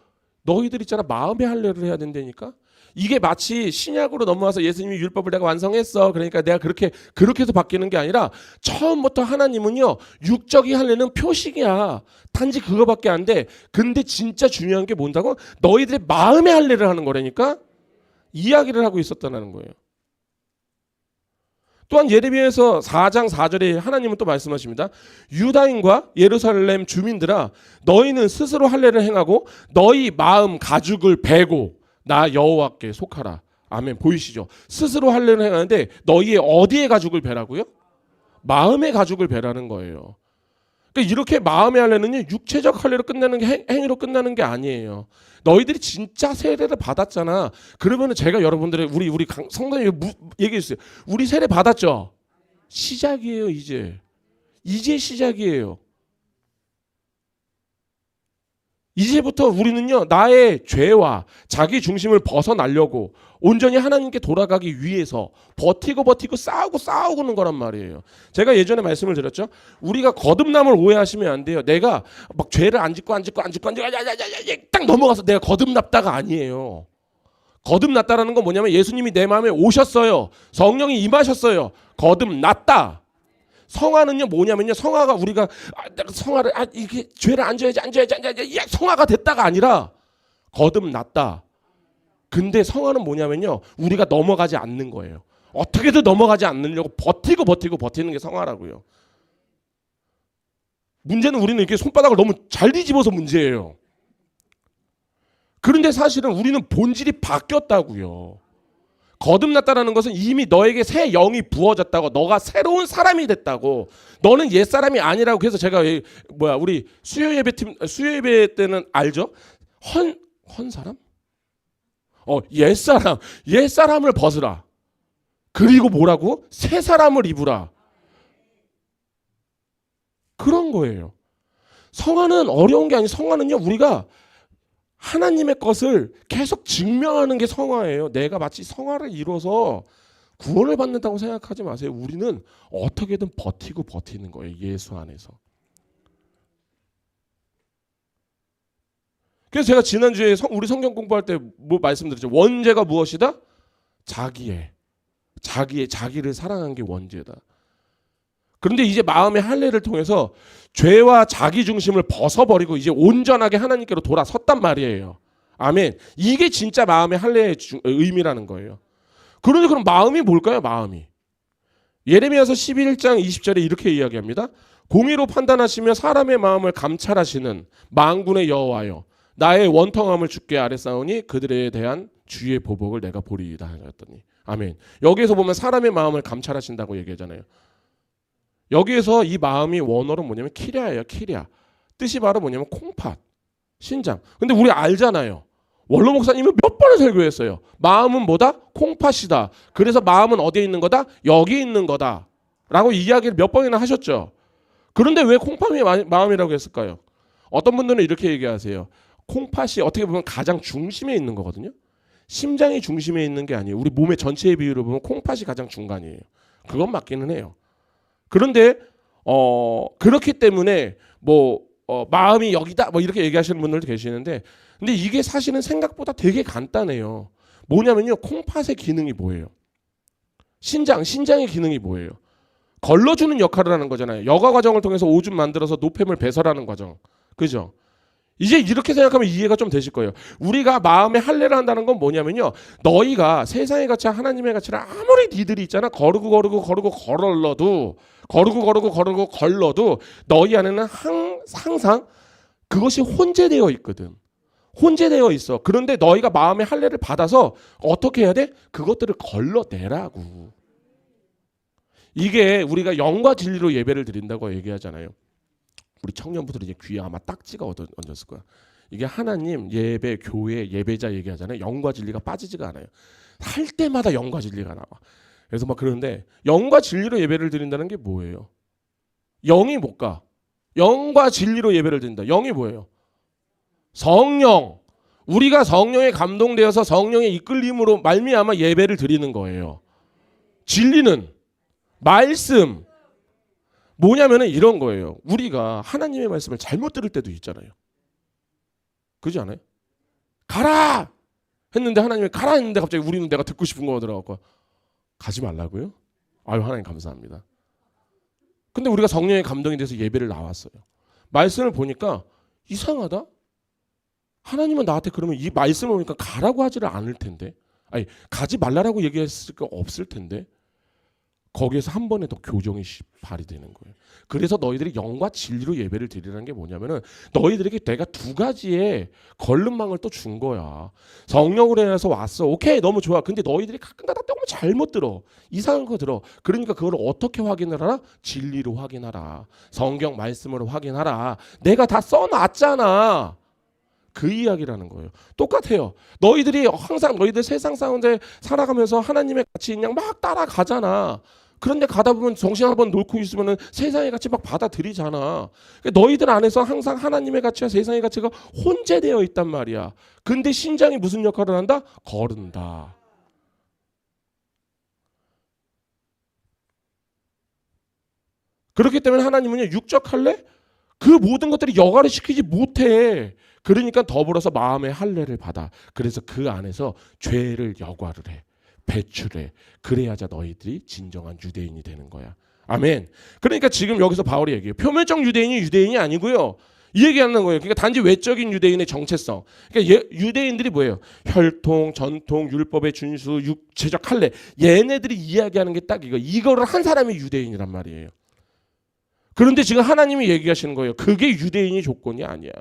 너희들 있잖아 마음의 할례를 해야 된다니까. 이게 마치 신약으로 넘어와서 예수님이 율법을 내가 완성했어. 그러니까 내가 그렇게 해서 바뀌는 게 아니라 처음부터 하나님은요 육적인 할례는 표식이야. 단지 그거밖에 안 돼. 근데 진짜 중요한 게 뭔다고? 너희들의 마음의 할례를 하는 거라니까. 이야기를 하고 있었다는 거예요. 또한 예레미야에서 4장 4절에 하나님은 또 말씀하십니다. 유다인과 예루살렘 주민들아, 너희는 스스로 할례를 행하고 너희 마음 가죽을 베고 나 여호와께 속하라. 아멘. 보이시죠? 스스로 할례를 행하는데 너희의 어디에 가죽을 베라고요? 마음의 가죽을 베라는 거예요. 그러니까 이렇게 마음의 할례는요 육체적 할례로 끝나는 게 행위로 끝나는 게 아니에요. 너희들이 진짜 세례를 받았잖아. 그러면은 제가 여러분들의 우리 성도님 얘기해 주세요. 우리 세례 받았죠? 시작이에요. 이제 시작이에요. 이제부터 우리는요, 나의 죄와 자기 중심을 벗어나려고 온전히 하나님께 돌아가기 위해서 버티고 싸우고는 거란 말이에요. 제가 예전에 말씀을 드렸죠. 우리가 거듭남을 오해하시면 안 돼요. 내가 막 죄를 안 짓고 딱 넘어가서 내가 거듭났다가 아니에요. 거듭났다라는 건 뭐냐면 예수님이 내 마음에 오셨어요. 성령이 임하셨어요. 거듭났다. 성화는요 뭐냐면요, 성화가 우리가 내가 성화를 이게 죄를 안 져야지 성화가 됐다가 아니라 거듭났다. 근데 성화는 뭐냐면요, 우리가 넘어가지 않는 거예요. 어떻게든 넘어가지 않으려고 버티는 게 성화라고요. 문제는 우리는 이렇게 손바닥을 너무 잘 뒤집어서 문제예요. 그런데 사실은 우리는 본질이 바뀌었다고요. 거듭났다라는 것은 이미 너에게 새 영이 부어졌다고, 너가 새로운 사람이 됐다고, 너는 옛사람이 아니라고. 그래서 제가 우리 수요예배 때는 알죠? 헌 사람? 옛사람을 벗으라. 그리고 뭐라고? 새 사람을 입으라. 그런 거예요. 성화는 어려운 게 아니고, 성화는요 우리가 하나님의 것을 계속 증명하는 게 성화예요. 내가 마치 성화를 이뤄서 구원을 받는다고 생각하지 마세요. 우리는 어떻게든 버티는 거예요. 예수 안에서. 그래서 제가 지난주에 우리 성경 공부할 때 뭐 말씀드렸죠. 원죄가 무엇이다? 자기를 사랑한 게 원죄다. 그런데 이제 마음의 할례를 통해서 죄와 자기 중심을 벗어버리고 이제 온전하게 하나님께로 돌아섰단 말이에요. 아멘. 이게 진짜 마음의 할례의 의미라는 거예요. 그런데 그럼 마음이 뭘까요? 마음이. 예레미야서 11장 20절에 이렇게 이야기합니다. 공의로 판단하시며 사람의 마음을 감찰하시는 만군의 여호와여, 나의 원통함을 주께 아뢰사오니 그들에 대한 주의 보복을 내가 보리이다 하셨더니. 아멘. 여기에서 보면 사람의 마음을 감찰하신다고 얘기하잖아요. 여기에서 이 마음이 원어로 뭐냐면 키랴예요. 키랴. 뜻이 바로 뭐냐면 콩팥, 신장. 근데 우리 알잖아요. 원로 목사님은 몇 번을 설교했어요. 마음은 뭐다? 콩팥이다. 그래서 마음은 어디에 있는 거다? 여기 있는 거다 라고 이야기를 몇 번이나 하셨죠. 그런데 왜 콩팥이 마음이라고 했을까요? 어떤 분들은 이렇게 얘기하세요. 콩팥이 어떻게 보면 가장 중심에 있는 거거든요. 심장이 중심에 있는 게 아니에요. 우리 몸의 전체의 비율을 보면 콩팥이 가장 중간이에요. 그건 맞기는 해요. 그런데 그렇기 때문에 마음이 여기다 이렇게 얘기하시는 분들도 계시는데, 근데 이게 사실은 생각보다 되게 간단해요. 뭐냐면요, 콩팥의 기능이 뭐예요? 신장의 기능이 뭐예요? 걸러주는 역할을 하는 거잖아요. 여과 과정을 통해서 오줌 만들어서 노폐물 배설하는 과정. 그죠? 이제 이렇게 생각하면 이해가 좀 되실 거예요. 우리가 마음의 할례를 한다는 건 뭐냐면요, 너희가 세상의 가치, 하나님의 가치를 아무리 니들이 있잖아 거르고 걸러도 너희 안에는 항상 그것이 혼재되어 있거든. 혼재되어 있어. 그런데 너희가 마음의 할례를 받아서 어떻게 해야 돼? 그것들을 걸러내라고. 이게 우리가 영과 진리로 예배를 드린다고 얘기하잖아요. 우리 청년부들은 이제 귀에 아마 딱지가 얹었을 거야. 이게 하나님, 예배, 교회, 예배자 얘기하잖아요. 영과 진리가 빠지지가 않아요. 할 때마다 영과 진리가 나와. 그래서 막 그러는데, 영과 진리로 예배를 드린다는 게 뭐예요? 영이 뭘까? 영과 진리로 예배를 드린다. 영이 뭐예요? 성령. 우리가 성령에 감동되어서 성령의 이끌림으로 말미암아 예배를 드리는 거예요. 진리는 말씀. 뭐냐면은 이런 거예요. 우리가 하나님의 말씀을 잘못 들을 때도 있잖아요. 그렇지 않아요? 가라! 했는데 하나님이 가라 했는데 갑자기 우리는 내가 듣고 싶은 거 들어가고 가지 말라고요? 아유, 하나님 감사합니다. 근데 우리가 성령의 감동이 돼서 예배를 나왔어요. 말씀을 보니까 이상하다? 하나님은 나한테 그러면 이 말씀을 보니까 가라고 하지를 않을 텐데, 아니 가지 말라라고 얘기했을 거 없을 텐데, 거기에서 한 번에 더 교정이 발휘되는 거예요. 그래서 너희들이 영과 진리로 예배를 드리라는 게 뭐냐면은, 너희들에게 내가 두 가지의 걸림망을 또 준 거야. 성령으로 인해서 왔어. 오케이, 너무 좋아. 근데 너희들이 가끔가다 조금 잘못 들어. 이상한 거 들어. 그러니까 그걸 어떻게 확인을 하라? 진리로 확인하라. 성경 말씀으로 확인하라. 내가 다 써놨잖아. 그 이야기라는 거예요. 똑같아요. 너희들이 항상 너희들 세상 가운데 살아가면서 하나님의 가치 있냐 막 따라가잖아. 그런데 가다 보면 정신 한번 놓고 있으면은 세상의 가치 막 받아들이잖아. 그러니까 너희들 안에서 항상 하나님의 가치와 세상의 가치가 혼재되어 있단 말이야. 근데 신장이 무슨 역할을 한다? 거른다. 그렇기 때문에 하나님은요, 육적 할례? 그 모든 것들이 여과를 시키지 못해. 그러니까 더불어서 마음의 할례를 받아. 그래서 그 안에서 죄를 여과를 해. 배출해. 그래야자 너희들이 진정한 유대인이 되는 거야. 아멘. 그러니까 지금 여기서 바울이 얘기해요. 표면적 유대인이 유대인이 아니고요. 이 얘기하는 거예요. 그러니까 단지 외적인 유대인의 정체성. 그러니까 유대인들이 뭐예요? 혈통, 전통, 율법의 준수, 육체적 할례. 얘네들이 이야기하는 게 딱 이거. 이거를 한 사람이 유대인이란 말이에요. 그런데 지금 하나님이 얘기하시는 거예요. 그게 유대인이 조건이 아니야.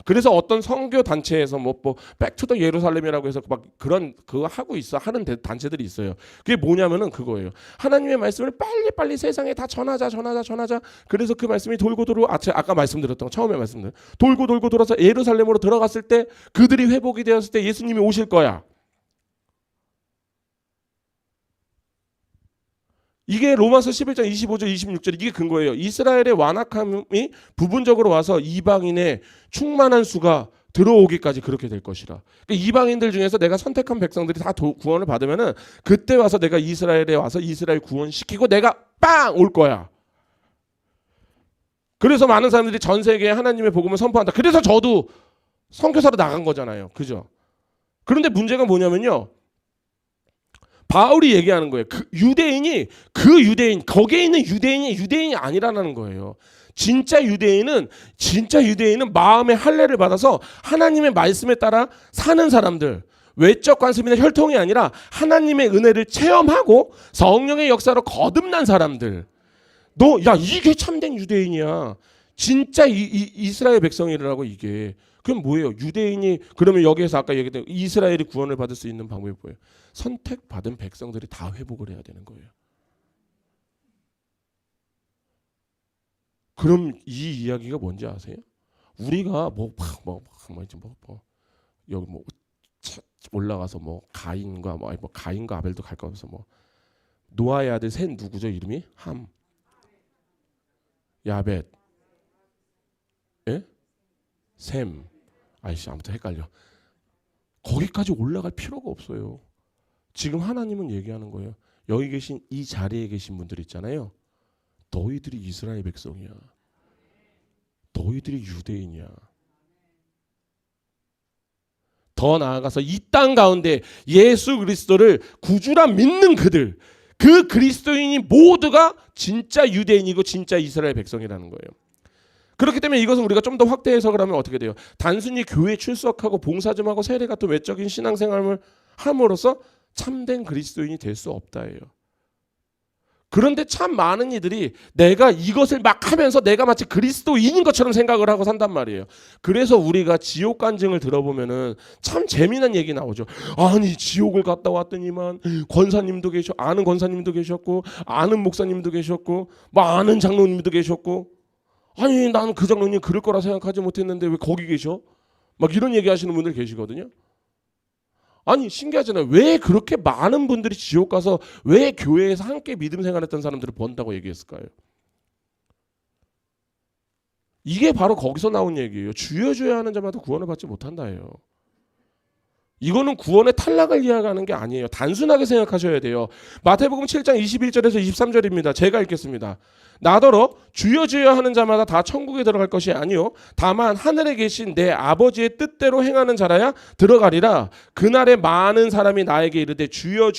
그래서 어떤 선교 단체에서 뭐 백투더 예루살렘이라고 해서 막 그런 그거 하고 있어 하는 단체들이 있어요. 그게 뭐냐면은 그거예요. 하나님의 말씀을 빨리 세상에 다 전하자. 그래서 그 말씀이 돌고 아까 말씀드렸던 거, 처음에 말씀드린 돌고 돌아서 예루살렘으로 들어갔을 때 그들이 회복이 되었을 때 예수님이 오실 거야. 이게 로마서 11장 25절 26절 이게 근거예요. 이스라엘의 완악함이 부분적으로 와서 이방인의 충만한 수가 들어오기까지 그렇게 될 것이라. 그러니까 이방인들 중에서 내가 선택한 백성들이 다 구원을 받으면은 그때 와서 내가 이스라엘에 와서 이스라엘 구원시키고 내가 빵 올 거야. 그래서 많은 사람들이 전 세계에 하나님의 복음을 선포한다. 그래서 저도 선교사로 나간 거잖아요. 그죠? 그런데 문제가 뭐냐면요. 바울이 얘기하는 거예요. 그 유대인 거기에 있는 유대인이 아니라는 거예요. 진짜 유대인은 마음의 할례를 받아서 하나님의 말씀에 따라 사는 사람들, 외적 관습이나 혈통이 아니라 하나님의 은혜를 체험하고 성령의 역사로 거듭난 사람들. 이게 참된 유대인이야. 진짜 이스라엘 백성이라고 이게. 그럼 뭐예요? 유대인이 그러면 여기에서 아까 얘기했던 이스라엘이 구원을 받을 수 있는 방법이 뭐예요? 선택받은 백성들이 다 회복을 해야 되는 거예요. 그럼 이 이야기가 뭔지 아세요? 우리가 여기 올라가서 가인과 아벨도 갈 거 없어 노아의 아들 셋 누구죠? 이름이 함, 야벳, 예? 셈. 아무튼 헷갈려. 거기까지 올라갈 필요가 없어요. 지금 하나님은 얘기하는 거예요. 여기 계신 이 자리에 계신 분들 있잖아요. 너희들이 이스라엘 백성이야. 너희들이 유대인이야. 더 나아가서 이 땅 가운데 예수 그리스도를 구주라 믿는 그들, 그 그리스도인이 모두가 진짜 유대인이고 진짜 이스라엘 백성이라는 거예요. 그렇기 때문에 이것은 우리가 좀 더 확대 해석을 하면 어떻게 돼요? 단순히 교회 출석하고 봉사 좀 하고 세례 같은 외적인 신앙생활을 함으로써 참된 그리스도인이 될 수 없다예요. 그런데 참 많은 이들이 내가 이것을 막 하면서 내가 마치 그리스도인인 것처럼 생각을 하고 산단 말이에요. 그래서 우리가 지옥 간증을 들어보면은 참 재미난 얘기 나오죠. 아니 지옥을 갔다 왔더니만 권사님도 아는 권사님도 계셨고 아는 목사님도 계셨고 아는 장로님도 계셨고 아니 나는 그 장로님 그럴 거라 생각하지 못했는데 왜 거기 계셔? 막 이런 얘기 하시는 분들 계시거든요. 아니 신기하잖아요. 왜 그렇게 많은 분들이 지옥 가서 왜 교회에서 함께 믿음 생활했던 사람들을 본다고 얘기했을까요? 이게 바로 거기서 나온 얘기예요. 주여 하는 자마다 구원을 받지 못한다예요. 이거는 구원의 탈락을 이야기하는 게 아니에요. 단순하게 생각하셔야 돼요. 마태복음 7장 21절에서 23절입니다. 제가 읽겠습니다. 나더러 주여 하는 자마다 다 천국에 들어갈 것이 아니요 다만 하늘에 계신 내 아버지의 뜻대로 행하는 자라야 들어가리라. 그날에 많은 사람이 나에게 이르되 주여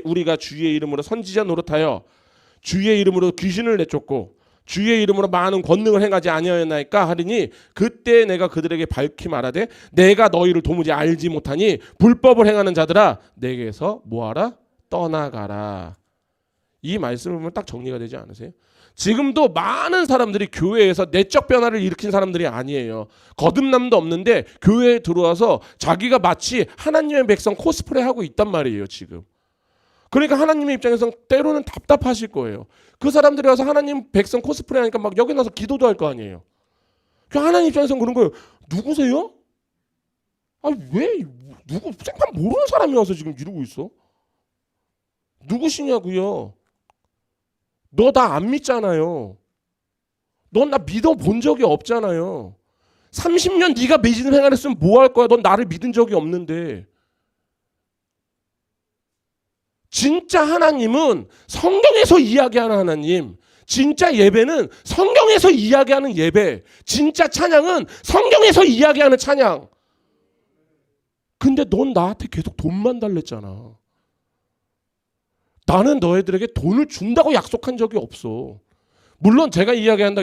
우리가 주의 이름으로 선지자 노릇하여 주의 이름으로 귀신을 내쫓고 주의 이름으로 많은 권능을 행하지 아니하였나이까 하리니 그때 내가 그들에게 밝히 말하되 내가 너희를 도무지 알지 못하니 불법을 행하는 자들아 내게서 뭐하라? 떠나가라. 이 말씀을 보면 딱 정리가 되지 않으세요? 지금도 많은 사람들이 교회에서 내적 변화를 일으킨 사람들이 아니에요. 거듭남도 없는데 교회에 들어와서 자기가 마치 하나님의 백성 코스프레 하고 있단 말이에요 지금. 그러니까 하나님의 입장에서는 때로는 답답하실 거예요. 그 사람들이 와서 하나님 백성 코스프레 하니까 막 여기 나서 기도도 할 거 아니에요. 하나님 입장에서는 그런 거예요. 누구세요? 왜 누구 생판 모르는 사람이 와서 지금 이러고 있어? 누구시냐고요? 너 나 안 믿잖아요. 넌 나 믿어본 적이 없잖아요. 30년 네가 믿음 생활했으면 뭐 할 거야? 넌 나를 믿은 적이 없는데. 진짜 하나님은 성경에서 이야기하는 하나님, 진짜 예배는 성경에서 이야기하는 예배, 진짜 찬양은 성경에서 이야기하는 찬양. 근데 넌 나한테 계속 돈만 달랬잖아. 나는 너희들에게 돈을 준다고 약속한 적이 없어. 물론 제가 이야기한다,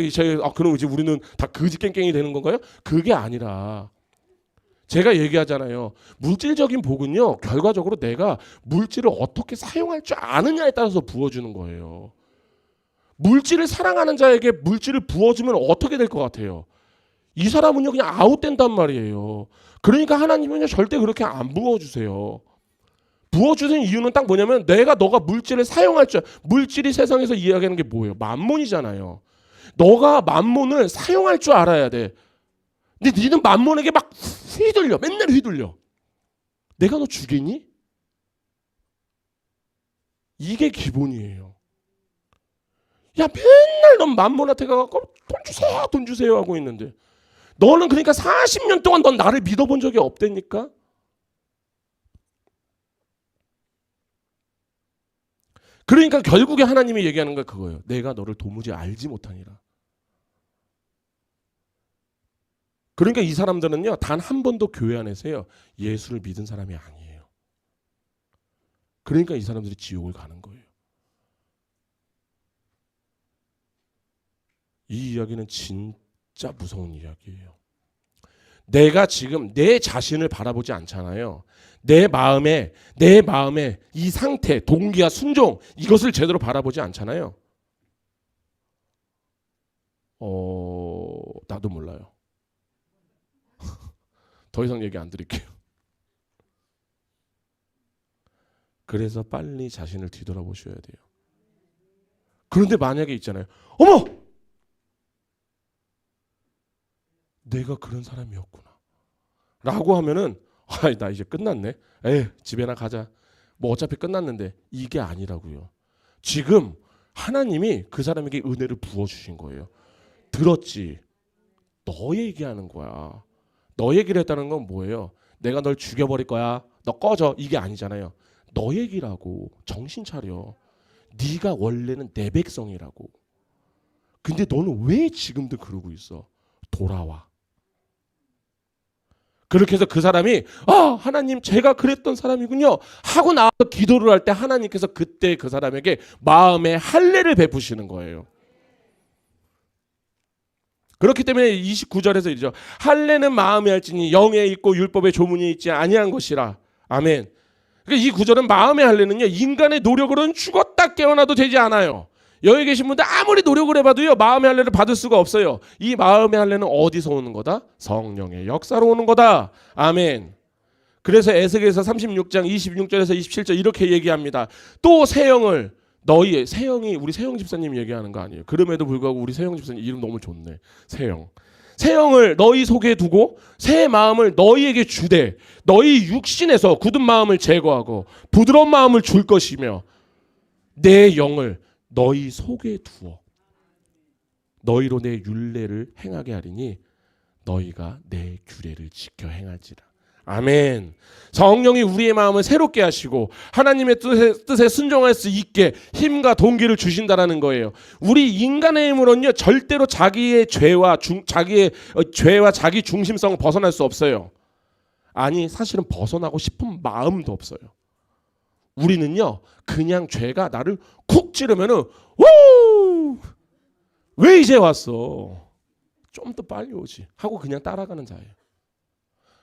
그럼 이제 우리는 다 거지 깽깽이 되는 건가요? 그게 아니라 제가 얘기하잖아요. 물질적인 복은요, 결과적으로 내가 물질을 어떻게 사용할 줄 아느냐에 따라서 부어주는 거예요. 물질을 사랑하는 자에게 물질을 부어주면 어떻게 될 것 같아요? 이 사람은요 그냥 아웃된단 말이에요. 그러니까 하나님은요 절대 그렇게 안 부어주세요. 부어주는 이유는 딱 뭐냐면 너가 물질을 사용할 줄, 물질이 세상에서 이야기하는 게 뭐예요? 만몬이잖아요. 너가 만몬을 사용할 줄 알아야 돼. 근데 니는 만몬에게 막 휘둘려. 맨날 휘둘려. 내가 너 주겠니? 이게 기본이에요. 야, 맨날 넌 만몬한테 가갖고 돈 주세요 하고 있는데 너는 그러니까 40년 동안 넌 나를 믿어본 적이 없다니까? 그러니까 결국에 하나님이 얘기하는 건 그거예요. 내가 너를 도무지 알지 못하니라. 그러니까 이 사람들은요 단 한 번도 교회 안에서요 예수를 믿은 사람이 아니에요. 그러니까 이 사람들이 지옥을 가는 거예요. 이 이야기는 진짜 무서운 이야기예요. 내가 지금 내 자신을 바라보지 않잖아요. 내 마음에 이 상태, 동기와 순종 이것을 제대로 바라보지 않잖아요. 나도 몰라요. 더 이상 얘기 안 드릴게요. 그래서 빨리 자신을 뒤돌아보셔야 돼요. 그런데 만약에 있잖아요. 어머! 내가 그런 사람이었구나. 라고 하면은 나 이제 끝났네. 집에나 가자. 뭐 어차피 끝났는데 이게 아니라고요. 지금 하나님이 그 사람에게 은혜를 부어주신 거예요. 들었지? 너 얘기하는 거야. 너 얘기를 했다는 건 뭐예요? 내가 널 죽여버릴 거야. 너 꺼져. 이게 아니잖아요. 너 얘기라고. 정신 차려. 네가 원래는 내 백성이라고. 근데 너는 왜 지금도 그러고 있어? 돌아와. 그렇게 해서 그 사람이 하나님 제가 그랬던 사람이군요 하고 나와서 기도를 할 때 하나님께서 그때 그 사람에게 마음의 할례를 베푸시는 거예요. 그렇기 때문에 29절에서 이르죠. 할례는 마음에 할지니 영에 있고 율법의 조문이 있지 아니한 것이라. 아멘. 그러니까 이 구절은 마음의 할례는요 인간의 노력으로는 죽었다 깨어나도 되지 않아요. 여기 계신 분들 아무리 노력을 해봐도요 마음의 할례를 받을 수가 없어요. 이 마음의 할례는 어디서 오는 거다? 성령의 역사로 오는 거다. 아멘. 그래서 에스겔서 36장 26절에서 27절 이렇게 얘기합니다. 또 새 영을 새 영이 우리 새영 집사님 얘기하는 거 아니에요. 그럼에도 불구하고 우리 새영 집사님 이름 너무 좋네. 새 영을 너희 속에 두고 새 마음을 너희에게 주되 너희 육신에서 굳은 마음을 제거하고 부드러운 마음을 줄 것이며 내 영을 너희 속에 두어 너희로 내 율례를 행하게 하리니 너희가 내 규례를 지켜 행할지라. 아멘. 성령이 우리의 마음을 새롭게 하시고 하나님의 뜻에 순종할 수 있게 힘과 동기를 주신다라는 거예요. 우리 인간의 힘으로는요 절대로 자기의 죄와 자기 중심성을 벗어날 수 없어요. 아니 사실은 벗어나고 싶은 마음도 없어요. 우리는요 그냥 죄가 나를 쿡 찌르면은 왜 이제 왔어? 좀 더 빨리 오지 하고 그냥 따라가는 자예요.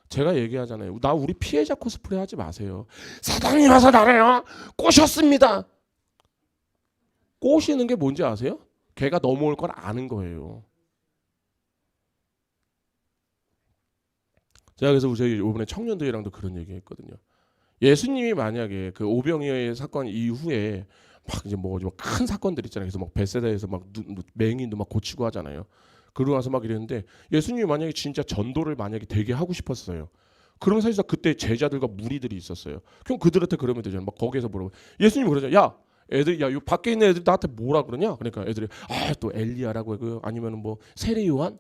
제가 얘기하잖아요. 우리 피해자 코스프레 하지 마세요. 사단이 와서 나를 꼬셨습니다. 꼬시는 게 뭔지 아세요? 걔가 넘어올 걸 아는 거예요. 제가 그래서 저희 이번에 청년들이랑도 그런 얘기했거든요. 예수님이 만약에 그 오병이어의 사건 이후에 막 이제 뭐 큰 사건들 있잖아요. 그래서 막 벳세다에서 막 맹인도 막 고치고 하잖아요. 그러고 나서 막 이랬는데 예수님이 만약에 진짜 전도를 만약에 되게 하고 싶었어요. 그러면 사실상 그때 제자들과 무리들이 있었어요. 그럼 그들한테 그러면 되잖아요. 막 거기에서 물어보. 예수님이 그러죠. 야, 애들 야, 요 밖에 있는 애들이 나한테 뭐라 그러냐? 그러니까 애들이 또 엘리야라고 그 아니면은 뭐 세례 요한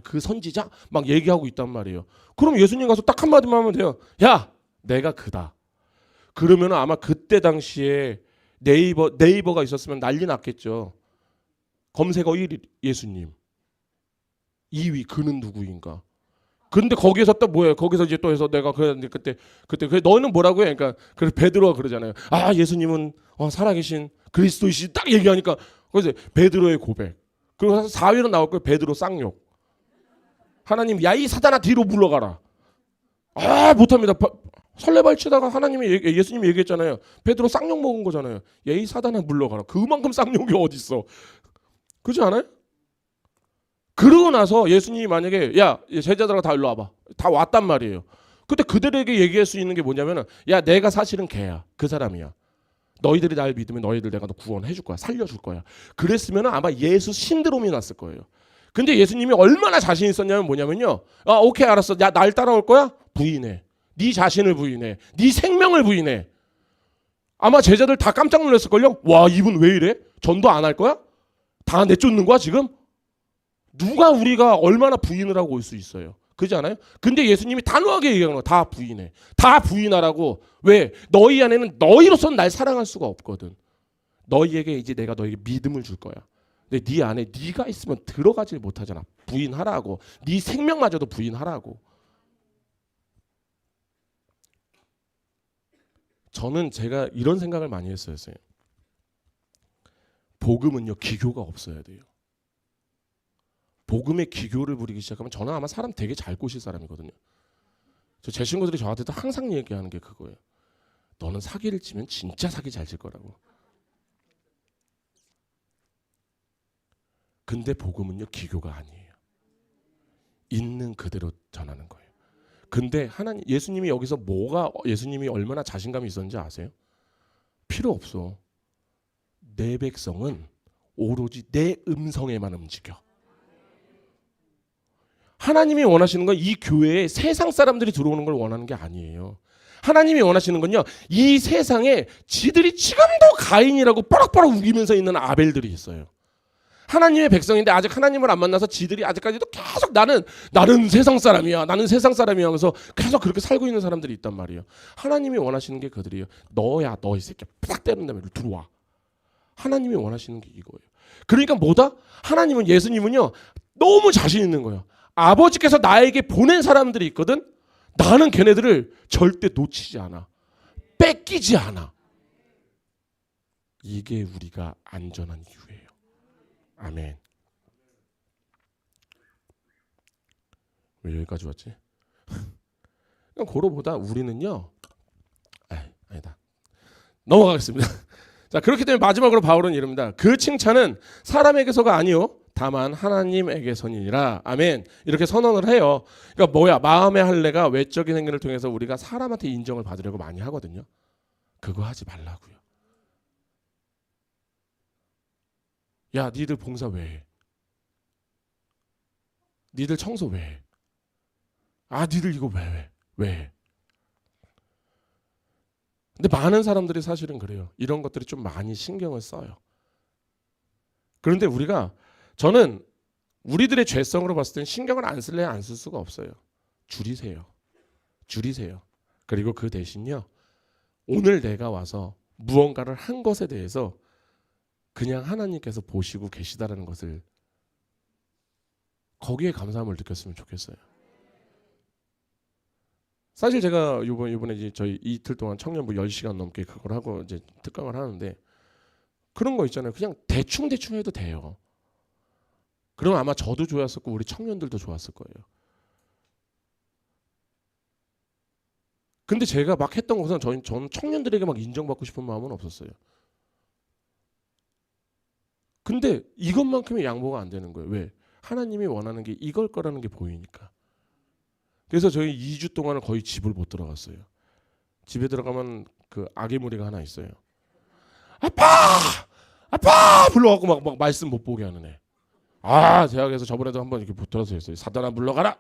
그 선지자 막 얘기하고 있단 말이에요. 그럼 예수님 가서 딱 한마디만 하면 돼요. 야, 내가 그다. 그러면은 아마 그때 당시에 네이버가 있었으면 난리 났겠죠. 검색어 1위 예수님. 2위 그는 누구인가? 근데 거기에서 또 뭐예요? 거기서 이제 또 해서 내가 그때 너는 뭐라고 해? 그러니까 그 베드로가 그러잖아요. 예수님은 살아계신 그리스도이시 딱 얘기하니까 그래서 베드로의 고백. 그리고 4위로 나올 거예요. 베드로 쌍욕. 하나님 야 이 사단아 뒤로 물러가라. 못합니다. 설레발치다가 하나님이 예수님이 얘기했잖아요. 베드로 쌍욕 먹은 거잖아요. 야 이 사단아 물러가라. 그만큼 쌍욕이 어디 있어? 그렇지 않아요? 그러고 나서 예수님이 만약에 야 제자들아 다 일로 와봐. 다 왔단 말이에요. 근데 그들에게 얘기할 수 있는 게 뭐냐면은 야 내가 사실은 걔야. 그 사람이야. 너희들이 날 믿으면 너희들 내가 너 구원해 줄 거야. 살려줄 거야. 그랬으면 아마 예수 신드롬이 났을 거예요. 근데 예수님이 얼마나 자신 있었냐면 뭐냐면요. 오케이 알았어. 야 날 따라올 거야? 부인해. 네 자신을 부인해. 네 생명을 부인해. 아마 제자들 다 깜짝 놀랐을걸요. 와 이분 왜 이래? 전도 안 할 거야? 다 내쫓는 거야 지금? 누가 우리가 얼마나 부인을 하고 올 수 있어요? 그렇지 않아요? 근데 예수님이 단호하게 얘기하는 거야. 다 부인해. 다 부인하라고. 왜? 너희 안에는 너희로서는 날 사랑할 수가 없거든. 너희에게 이제 내가 너에게 믿음을 줄 거야. 근데 네 안에 네가 있으면 들어가질 못하잖아. 부인하라고. 네 생명마저도 부인하라고. 저는 제가 이런 생각을 많이 했어요. 복음은요 기교가 없어야 돼요. 복음의 기교를 부리기 시작하면 저는 아마 사람 되게 잘 꼬실 사람이거든요. 제 친구들이 저한테도 항상 얘기하는 게 그거예요. 너는 사기를 치면 진짜 사기 잘 칠 거라고. 근데 복음은요 기교가 아니에요. 있는 그대로 전하는 거예요. 근데 예수님이 여기서 예수님이 얼마나 자신감이 있었는지 아세요? 필요 없어. 내 백성은 오로지 내 음성에만 움직여. 하나님이 원하시는 건 이 교회에 세상 사람들이 들어오는 걸 원하는 게 아니에요. 하나님이 원하시는 건요. 이 세상에 지들이 지금도 가인이라고 뻐럭뻐럭 우기면서 있는 아벨들이 있어요. 하나님의 백성인데 아직 하나님을 안 만나서 지들이 아직까지도 계속 나는 세상 사람이야. 나는 세상 사람이야 하면서 계속 그렇게 살고 있는 사람들이 있단 말이에요. 하나님이 원하시는 게 그들이에요. 너야 너 이 새끼 딱 때린 다음에 들어와. 하나님이 원하시는 게 이거예요. 그러니까 뭐다? 예수님은요. 너무 자신 있는 거예요. 아버지께서 나에게 보낸 사람들이 있거든. 나는 걔네들을 절대 놓치지 않아. 뺏기지 않아. 이게 우리가 안전한 이유예요. 아멘. 왜 여기까지 왔지? 그냥 고로보다 우리는요. 아니다. 넘어가겠습니다. 자, 그렇기 때문에 마지막으로 바울은 이릅니다. 그 칭찬은 사람에게서가 아니요. 다만 하나님에게서니라. 아멘. 이렇게 선언을 해요. 그러니까 마음의 할례가 외적인 행위를 통해서 우리가 사람한테 인정을 받으려고 많이 하거든요. 그거 하지 말라고요. 야, 니들 봉사 왜 해? 니들 청소 왜 해? 니들 이거 왜 해? 근데 많은 사람들이 사실은 그래요. 이런 것들이 좀 많이 신경을 써요. 그런데 저는 우리들의 죄성으로 봤을 땐 신경을 안 쓸래야 안 쓸 수가 없어요. 줄이세요. 그리고 그 대신요. 오늘 내가 와서 무언가를 한 것에 대해서 그냥 하나님께서 보시고 계시다라는 것을 거기에 감사함을 느꼈으면 좋겠어요. 사실 제가 이번에 이제 저희 이틀 동안 청년부 10시간 넘게 그걸 하고 이제 특강을 하는데 그런 거 있잖아요. 그냥 대충 해도 돼요. 그럼 아마 저도 좋았었고 우리 청년들도 좋았을 거예요. 근데 제가 막 했던 것은 저는 청년들에게 막 인정받고 싶은 마음은 없었어요. 근데 이것만큼의 양보가 안 되는 거예요. 왜? 하나님이 원하는 게 이걸 거라는 게 보이니까. 그래서 저희 2주 동안은 거의 집을 못 들어갔어요. 집에 들어가면 그 아기 무리가 하나 있어요. 아빠 불러갖고 막 말씀 못 보게 하는 애. 대학에서 저번에도 한번 이렇게 붙들어서 했어요. 사탄아 물러가라.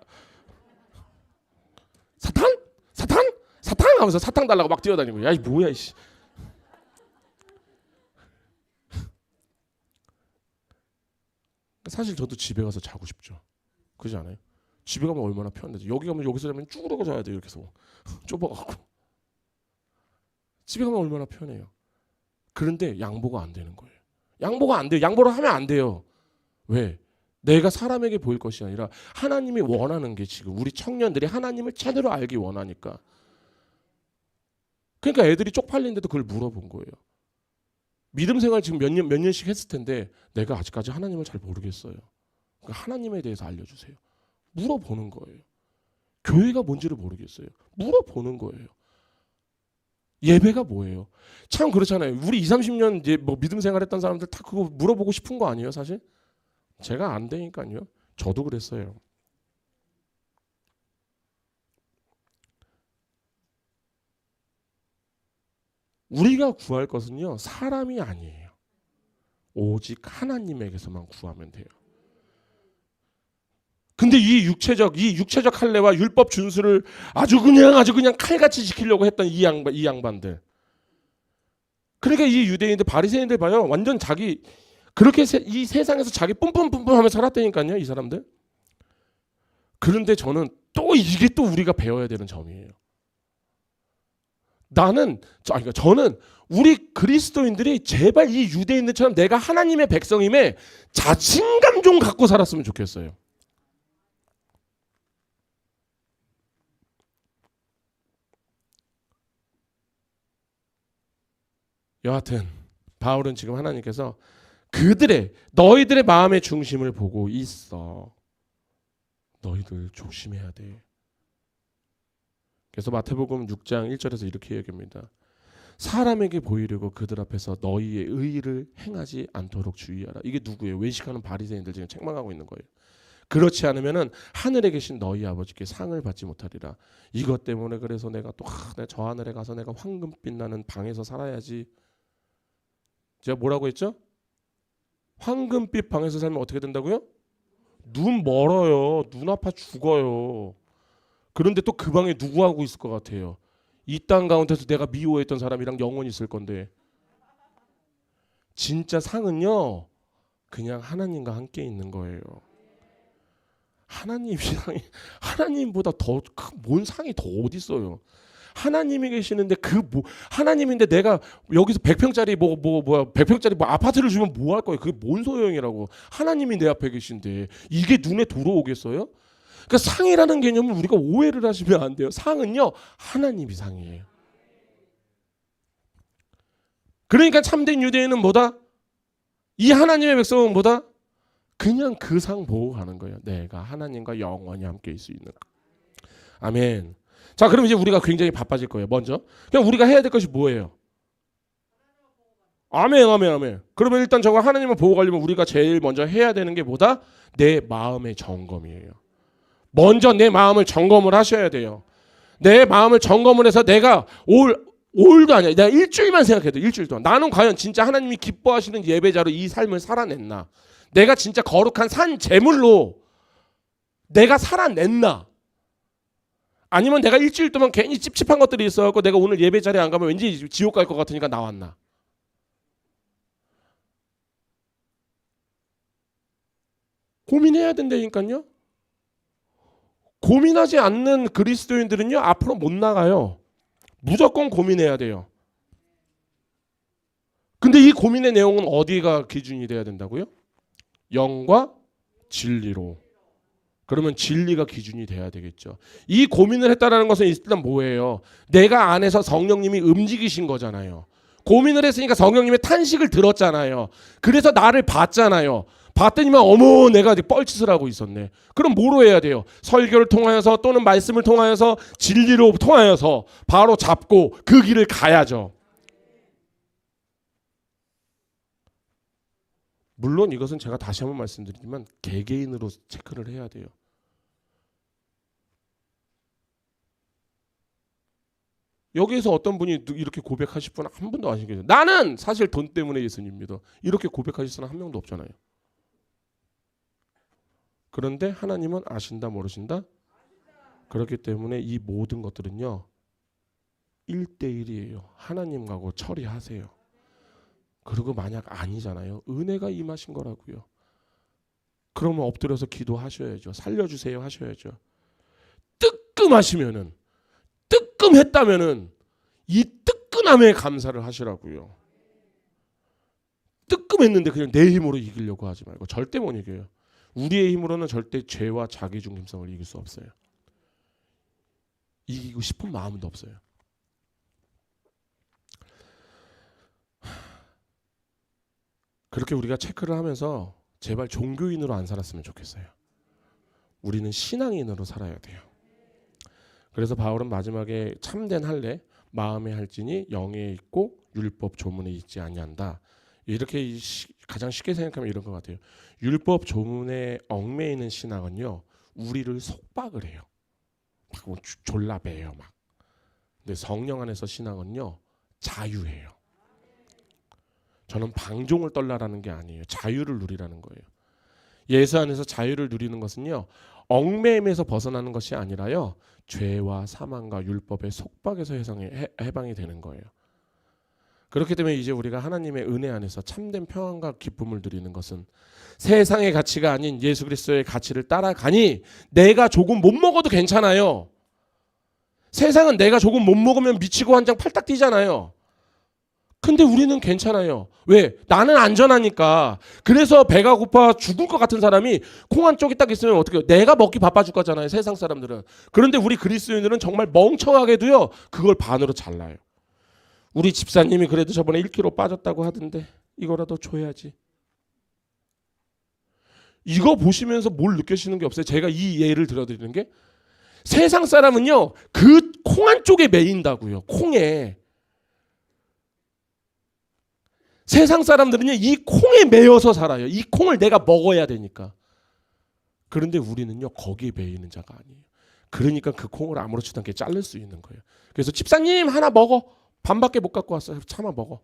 사탄 하면서 사탕 달라고 막 뛰어다니고. 야 이 뭐야 이씨. 사실 저도 집에 가서 자고 싶죠. 그렇지 않아요? 집에 가면 얼마나 편한데 여기 가면 여기서 자면 쭈그러져 자야 돼요. 이렇게 해서 좁아갖고 집에 가면 얼마나 편해요. 그런데 양보가 안 되는 거예요. 양보가 안 돼요. 양보를 하면 안 돼요. 왜? 내가 사람에게 보일 것이 아니라 하나님이 원하는 게 지금 우리 청년들이 하나님을 제대로 알기 원하니까. 그러니까 애들이 쪽팔린데도 그걸 물어본 거예요. 믿음 생활 지금 몇 년씩 했을 텐데 내가 아직까지 하나님을 잘 모르겠어요. 그러니까 하나님에 대해서 알려주세요. 물어보는 거예요. 교회가 뭔지를 모르겠어요. 물어보는 거예요. 예배가 뭐예요? 참 그렇잖아요. 우리 20, 30년 이제 뭐 믿음 생활했던 사람들 다 그거 물어보고 싶은 거 아니에요, 사실? 제가 안 되니까요. 저도 그랬어요. 우리가 구할 것은요, 사람이 아니에요. 오직 하나님에게서만 구하면 돼요. 근데 이 육체적 할례와 율법 준수를 아주 그냥 칼같이 지키려고 했던 이 양반들. 그러니까 이 유대인들 바리새인들 봐요. 완전 자기 그렇게 이 세상에서 자기 뿜뿜뿜뿜하며 살았다니까요, 이 사람들. 그런데 저는 또 이게 또 우리가 배워야 되는 점이에요. 그러니까 저는 우리 그리스도인들이 제발 이 유대인들처럼 내가 하나님의 백성임에 자신감 좀 갖고 살았으면 좋겠어요. 여하튼 바울은 지금 하나님께서 너희들의 마음의 중심을 보고 있어. 너희들 조심해야 돼. 그래서 마태복음 6장 1절에서 이렇게 얘기합니다. 사람에게 보이려고 그들 앞에서 너희의 의의를 행하지 않도록 주의하라. 이게 누구예요? 외식하는 바리새인들 지금 책망하고 있는 거예요. 그렇지 않으면은 하늘에 계신 너희 아버지께 상을 받지 못하리라. 이것 때문에 그래서 내가 또 내가 저 하늘에 가서 내가 황금빛 나는 방에서 살아야지. 제가 뭐라고 했죠? 황금빛 방에서 살면 어떻게 된다고요? 눈 멀어요. 눈 아파 죽어요. 그런데 또 그 방에 누구 하고 있을 것 같아요? 이 땅 가운데서 내가 미워했던 사람이랑 영원히 있을 건데. 진짜 상은요, 그냥 하나님과 함께 있는 거예요. 하나님보다 더 뭔 상이 더 어디 있어요? 하나님이 계시는데 하나님인데 내가 여기서 100평짜리 100평짜리 아파트를 주면 뭐 할 거예요? 그게 뭔 소용이라고. 하나님이 내 앞에 계신데 이게 눈에 들어오겠어요? 그러니까 상이라는 개념을 우리가 오해를 하시면 안 돼요. 상은요, 하나님이 상이에요. 그러니까 참된 유대인은 뭐다? 이 하나님의 백성은 뭐다? 그냥 그 상 보고 가는 거예요. 내가 하나님과 영원히 함께 있을 수 있는. 아멘. 자, 그럼 이제 우리가 굉장히 바빠질 거예요. 먼저 그냥 우리가 해야 될 것이 뭐예요? 아멘, 아멘, 아멘. 그러면 일단 저거 하나님을 보고 가려면 우리가 제일 먼저 해야 되는 게 뭐다? 내 마음의 점검이에요. 먼저 내 마음을 점검을 하셔야 돼요. 내 마음을 점검을 해서 내가 올도 아니야. 내가 일주일만 생각해도 일주일 동안 나는 과연 진짜 하나님이 기뻐하시는 예배자로 이 삶을 살아냈나? 내가 진짜 거룩한 산 제물로 내가 살아냈나? 아니면 내가 일주일 동안 괜히 찝찝한 것들이 있어갖고 내가 오늘 예배 자리에 안 가면 왠지 지옥 갈 것 같으니까 나왔나? 고민해야 된다니까요. 고민하지 않는 그리스도인들은요, 앞으로 못 나가요. 무조건 고민해야 돼요. 근데 이 고민의 내용은 어디가 기준이 돼야 된다고요? 영과 진리로. 그러면 진리가 기준이 돼야 되겠죠. 이 고민을 했다는 것은 일단 뭐예요? 내가 안에서 성령님이 움직이신 거잖아요. 고민을 했으니까 성령님의 탄식을 들었잖아요. 그래서 나를 봤잖아요. 봤더니만 어머 내가 뻘짓을 하고 있었네. 그럼 뭐로 해야 돼요? 설교를 통하여서 또는 말씀을 통하여서 진리로 통하여서 바로 잡고 그 길을 가야죠. 물론 이것은 제가 다시 한번 말씀드리지만 개개인으로 체크를 해야 돼요. 여기에서 어떤 분이 이렇게 고백하실 분 한 분도 안 계세요. 나는 사실 돈 때문에 예수님 믿어. 이렇게 고백하실 사람 한 명도 없잖아요. 그런데 하나님은 아신다 모르신다? 그렇기 때문에 이 모든 것들은요 1대1이에요. 하나님하고 처리하세요. 그리고 만약 아니잖아요. 은혜가 임하신 거라고요. 그러면 엎드려서 기도하셔야죠. 살려주세요 하셔야죠. 뜨끔하시면은, 뜨끔했다면은 이 뜨끈함에 감사를 하시라고요. 뜨끔했는데 그냥 내 힘으로 이기려고 하지 말고. 절대 못 이겨요. 우리의 힘으로는 절대 죄와 자기 중심성을 이길 수 없어요. 이기고 싶은 마음도 없어요. 그렇게 우리가 체크를 하면서 제발 종교인으로 안 살았으면 좋겠어요. 우리는 신앙인으로 살아야 돼요. 그래서 바울은 마지막에 참된 할례, 마음의 할진이 영에 있고 율법 조문에 있지 아니한다. 이렇게 가장 쉽게 생각하면 이런 것 같아요. 율법 조문에 얽매이는 신앙은요, 우리를 속박을 해요. 막 졸라매요 막. 근데 성령 안에서 신앙은요, 자유해요. 저는 방종을 떨라라는 게 아니에요. 자유를 누리라는 거예요. 예수 안에서 자유를 누리는 것은요, 얽매임에서 벗어나는 것이 아니라요, 죄와 사망과 율법의 속박에서 해방이 되는 거예요. 그렇기 때문에 이제 우리가 하나님의 은혜 안에서 참된 평안과 기쁨을 누리는 것은 세상의 가치가 아닌 예수 그리스도의 가치를 따라가니 내가 조금 못 먹어도 괜찮아요. 세상은 내가 조금 못 먹으면 미치고 한장 팔딱 뛰잖아요. 근데 우리는 괜찮아요. 왜? 나는 안전하니까. 그래서 배가 고파 죽을 것 같은 사람이 콩 한 쪽이 딱 있으면 어떻게 해요? 내가 먹기 바빠 죽 거잖아요. 세상 사람들은. 그런데 우리 그리스도인들은 정말 멍청하게도요, 그걸 반으로 잘라요. 우리 집사님이 그래도 저번에 1kg 빠졌다고 하던데 이거라도 줘야지. 이거 보시면서 뭘 느끼시는 게 없어요? 제가 이 예를 들어드리는 게, 세상 사람은요, 그 콩 한 쪽에 매인다고요. 콩에. 세상 사람들은요, 이 콩에 매여서 살아요. 이 콩을 내가 먹어야 되니까. 그런데 우리는요, 거기에 매이는 자가 아니에요. 그러니까 그 콩을 아무렇지도 않게 자를 수 있는 거예요. 그래서 집사님 하나 먹어. 반밖에 못 갖고 왔어요. 참아 먹어.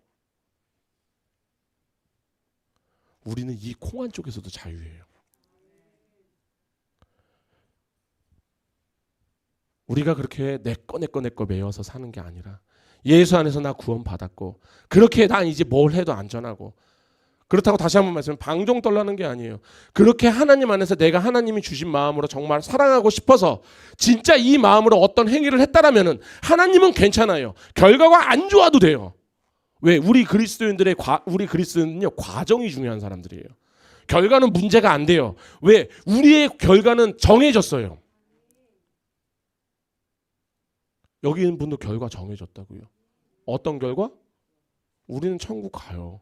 우리는 이 콩 안쪽에서도 자유예요. 우리가 그렇게 내 거 매여서 사는 게 아니라 예수 안에서 나 구원 받았고, 그렇게 난 이제 뭘 해도 안전하고, 그렇다고 다시 한번 말씀드리면 방종 떨라는 게 아니에요. 그렇게 하나님 안에서 내가 하나님이 주신 마음으로 정말 사랑하고 싶어서 진짜 이 마음으로 어떤 행위를 했다라면은 하나님은 괜찮아요. 결과가 안 좋아도 돼요. 왜? 우리 그리스도인은요, 과정이 중요한 사람들이에요. 결과는 문제가 안 돼요. 왜? 우리의 결과는 정해졌어요. 여기 있는 분도 결과 정해졌다고요. 어떤 결과? 우리는 천국 가요.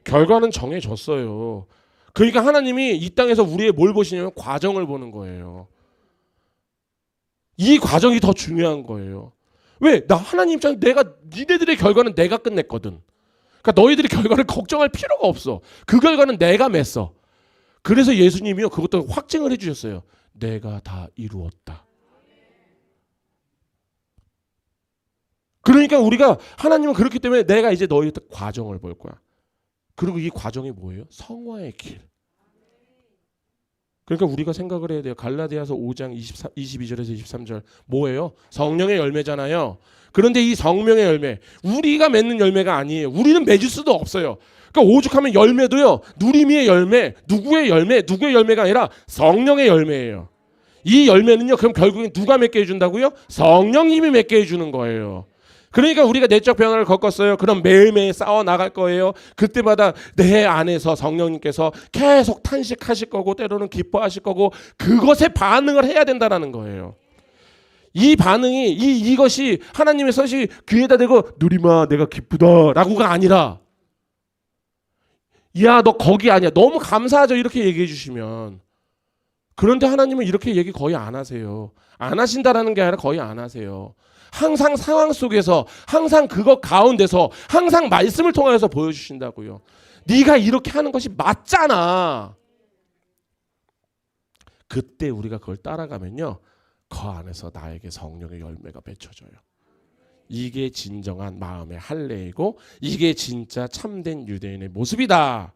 결과는 정해졌어요. 그러니까 하나님이 이 땅에서 우리의 뭘 보시냐면 과정을 보는 거예요. 이 과정이 더 중요한 거예요. 왜? 나 하나님 입장에 니네들의 결과는 내가 끝냈거든. 그러니까 너희들이 결과를 걱정할 필요가 없어. 그 결과는 내가 맸어. 그래서 예수님이요, 그것도 확증을 해주셨어요. 내가 다 이루었다. 그러니까 우리가, 하나님은 그렇기 때문에 내가 이제 너희들 과정을 볼 거야. 그리고 이 과정이 뭐예요? 성화의 길. 그러니까 우리가 생각을 해야 돼요. 갈라디아서 5장 22절에서 23절 뭐예요? 성령의 열매잖아요. 그런데 이 성령의 열매, 우리가 맺는 열매가 아니에요. 우리는 맺을 수도 없어요. 그러니까 오죽하면 열매도요, 누리미의 열매, 누구의 열매가 아니라 성령의 열매예요. 이 열매는요, 그럼 결국엔 누가 맺게 해준다고요? 성령님이 맺게 해주는 거예요. 그러니까 우리가 내적 변화를 겪었어요. 그럼 매일매일 싸워 나갈 거예요. 그때마다 내 안에서 성령님께서 계속 탄식하실 거고, 때로는 기뻐하실 거고, 그것에 반응을 해야 된다는 거예요. 이 반응이, 이것이 하나님의 서시 귀에다 대고 누리마 내가 기쁘다라고가 아니라, 야 너 거기 아니야, 너무 감사하죠, 이렇게 얘기해 주시면. 그런데 하나님은 이렇게 얘기 거의 안 하세요. 안 하신다라는 게 아니라 거의 안 하세요. 항상 상황 속에서, 항상 그것 가운데서, 항상 말씀을 통해서 보여주신다고요. 네가 이렇게 하는 것이 맞잖아. 그때 우리가 그걸 따라가면요, 그 안에서 나에게 성령의 열매가 맺혀져요. 이게 진정한 마음의 할례이고, 이게 진짜 참된 유대인의 모습이다.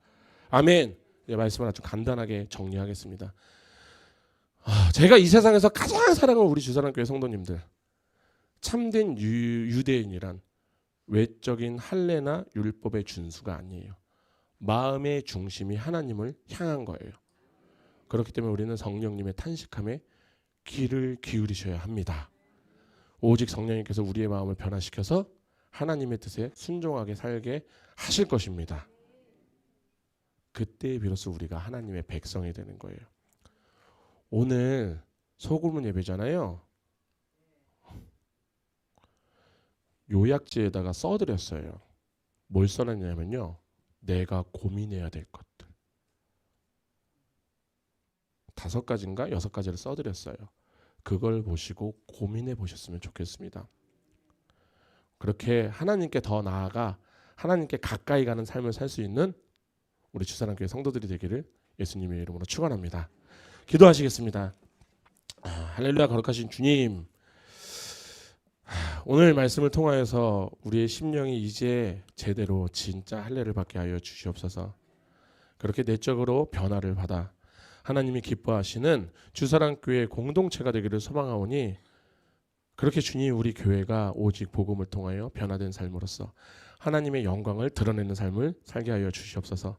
아멘. 말씀을 아주 간단하게 정리하겠습니다. 제가 이 세상에서 가장 사랑하는 우리 주사랑교회 성도님들, 참된 유대인이란 외적인 할례나 율법의 준수가 아니에요. 마음의 중심이 하나님을 향한 거예요. 그렇기 때문에 우리는 성령님의 탄식함에 귀를 기울이셔야 합니다. 오직 성령님께서 우리의 마음을 변화시켜서 하나님의 뜻에 순종하게 살게 하실 것입니다. 그때 비로소 우리가 하나님의 백성이 되는 거예요. 오늘 소규모 예배잖아요. 요약지에다가 써드렸어요. 뭘 써놨냐면요. 내가 고민해야 될 것들. 5가지인가 6가지를 써드렸어요. 그걸 보시고 고민해 보셨으면 좋겠습니다. 그렇게 하나님께 더 나아가 하나님께 가까이 가는 삶을 살 수 있는 우리 주사랑교회 성도들이 되기를 예수님의 이름으로 축원합니다. 기도하시겠습니다. 할렐루야. 거룩하신 주님, 오늘 말씀을 통하여서 우리의 심령이 이제 제대로 진짜 할례를 받게 하여 주시옵소서. 그렇게 내적으로 변화를 받아 하나님이 기뻐하시는 주사랑교회 공동체가 되기를 소망하오니, 그렇게 주님 우리 교회가 오직 복음을 통하여 변화된 삶으로서 하나님의 영광을 드러내는 삶을 살게 하여 주시옵소서.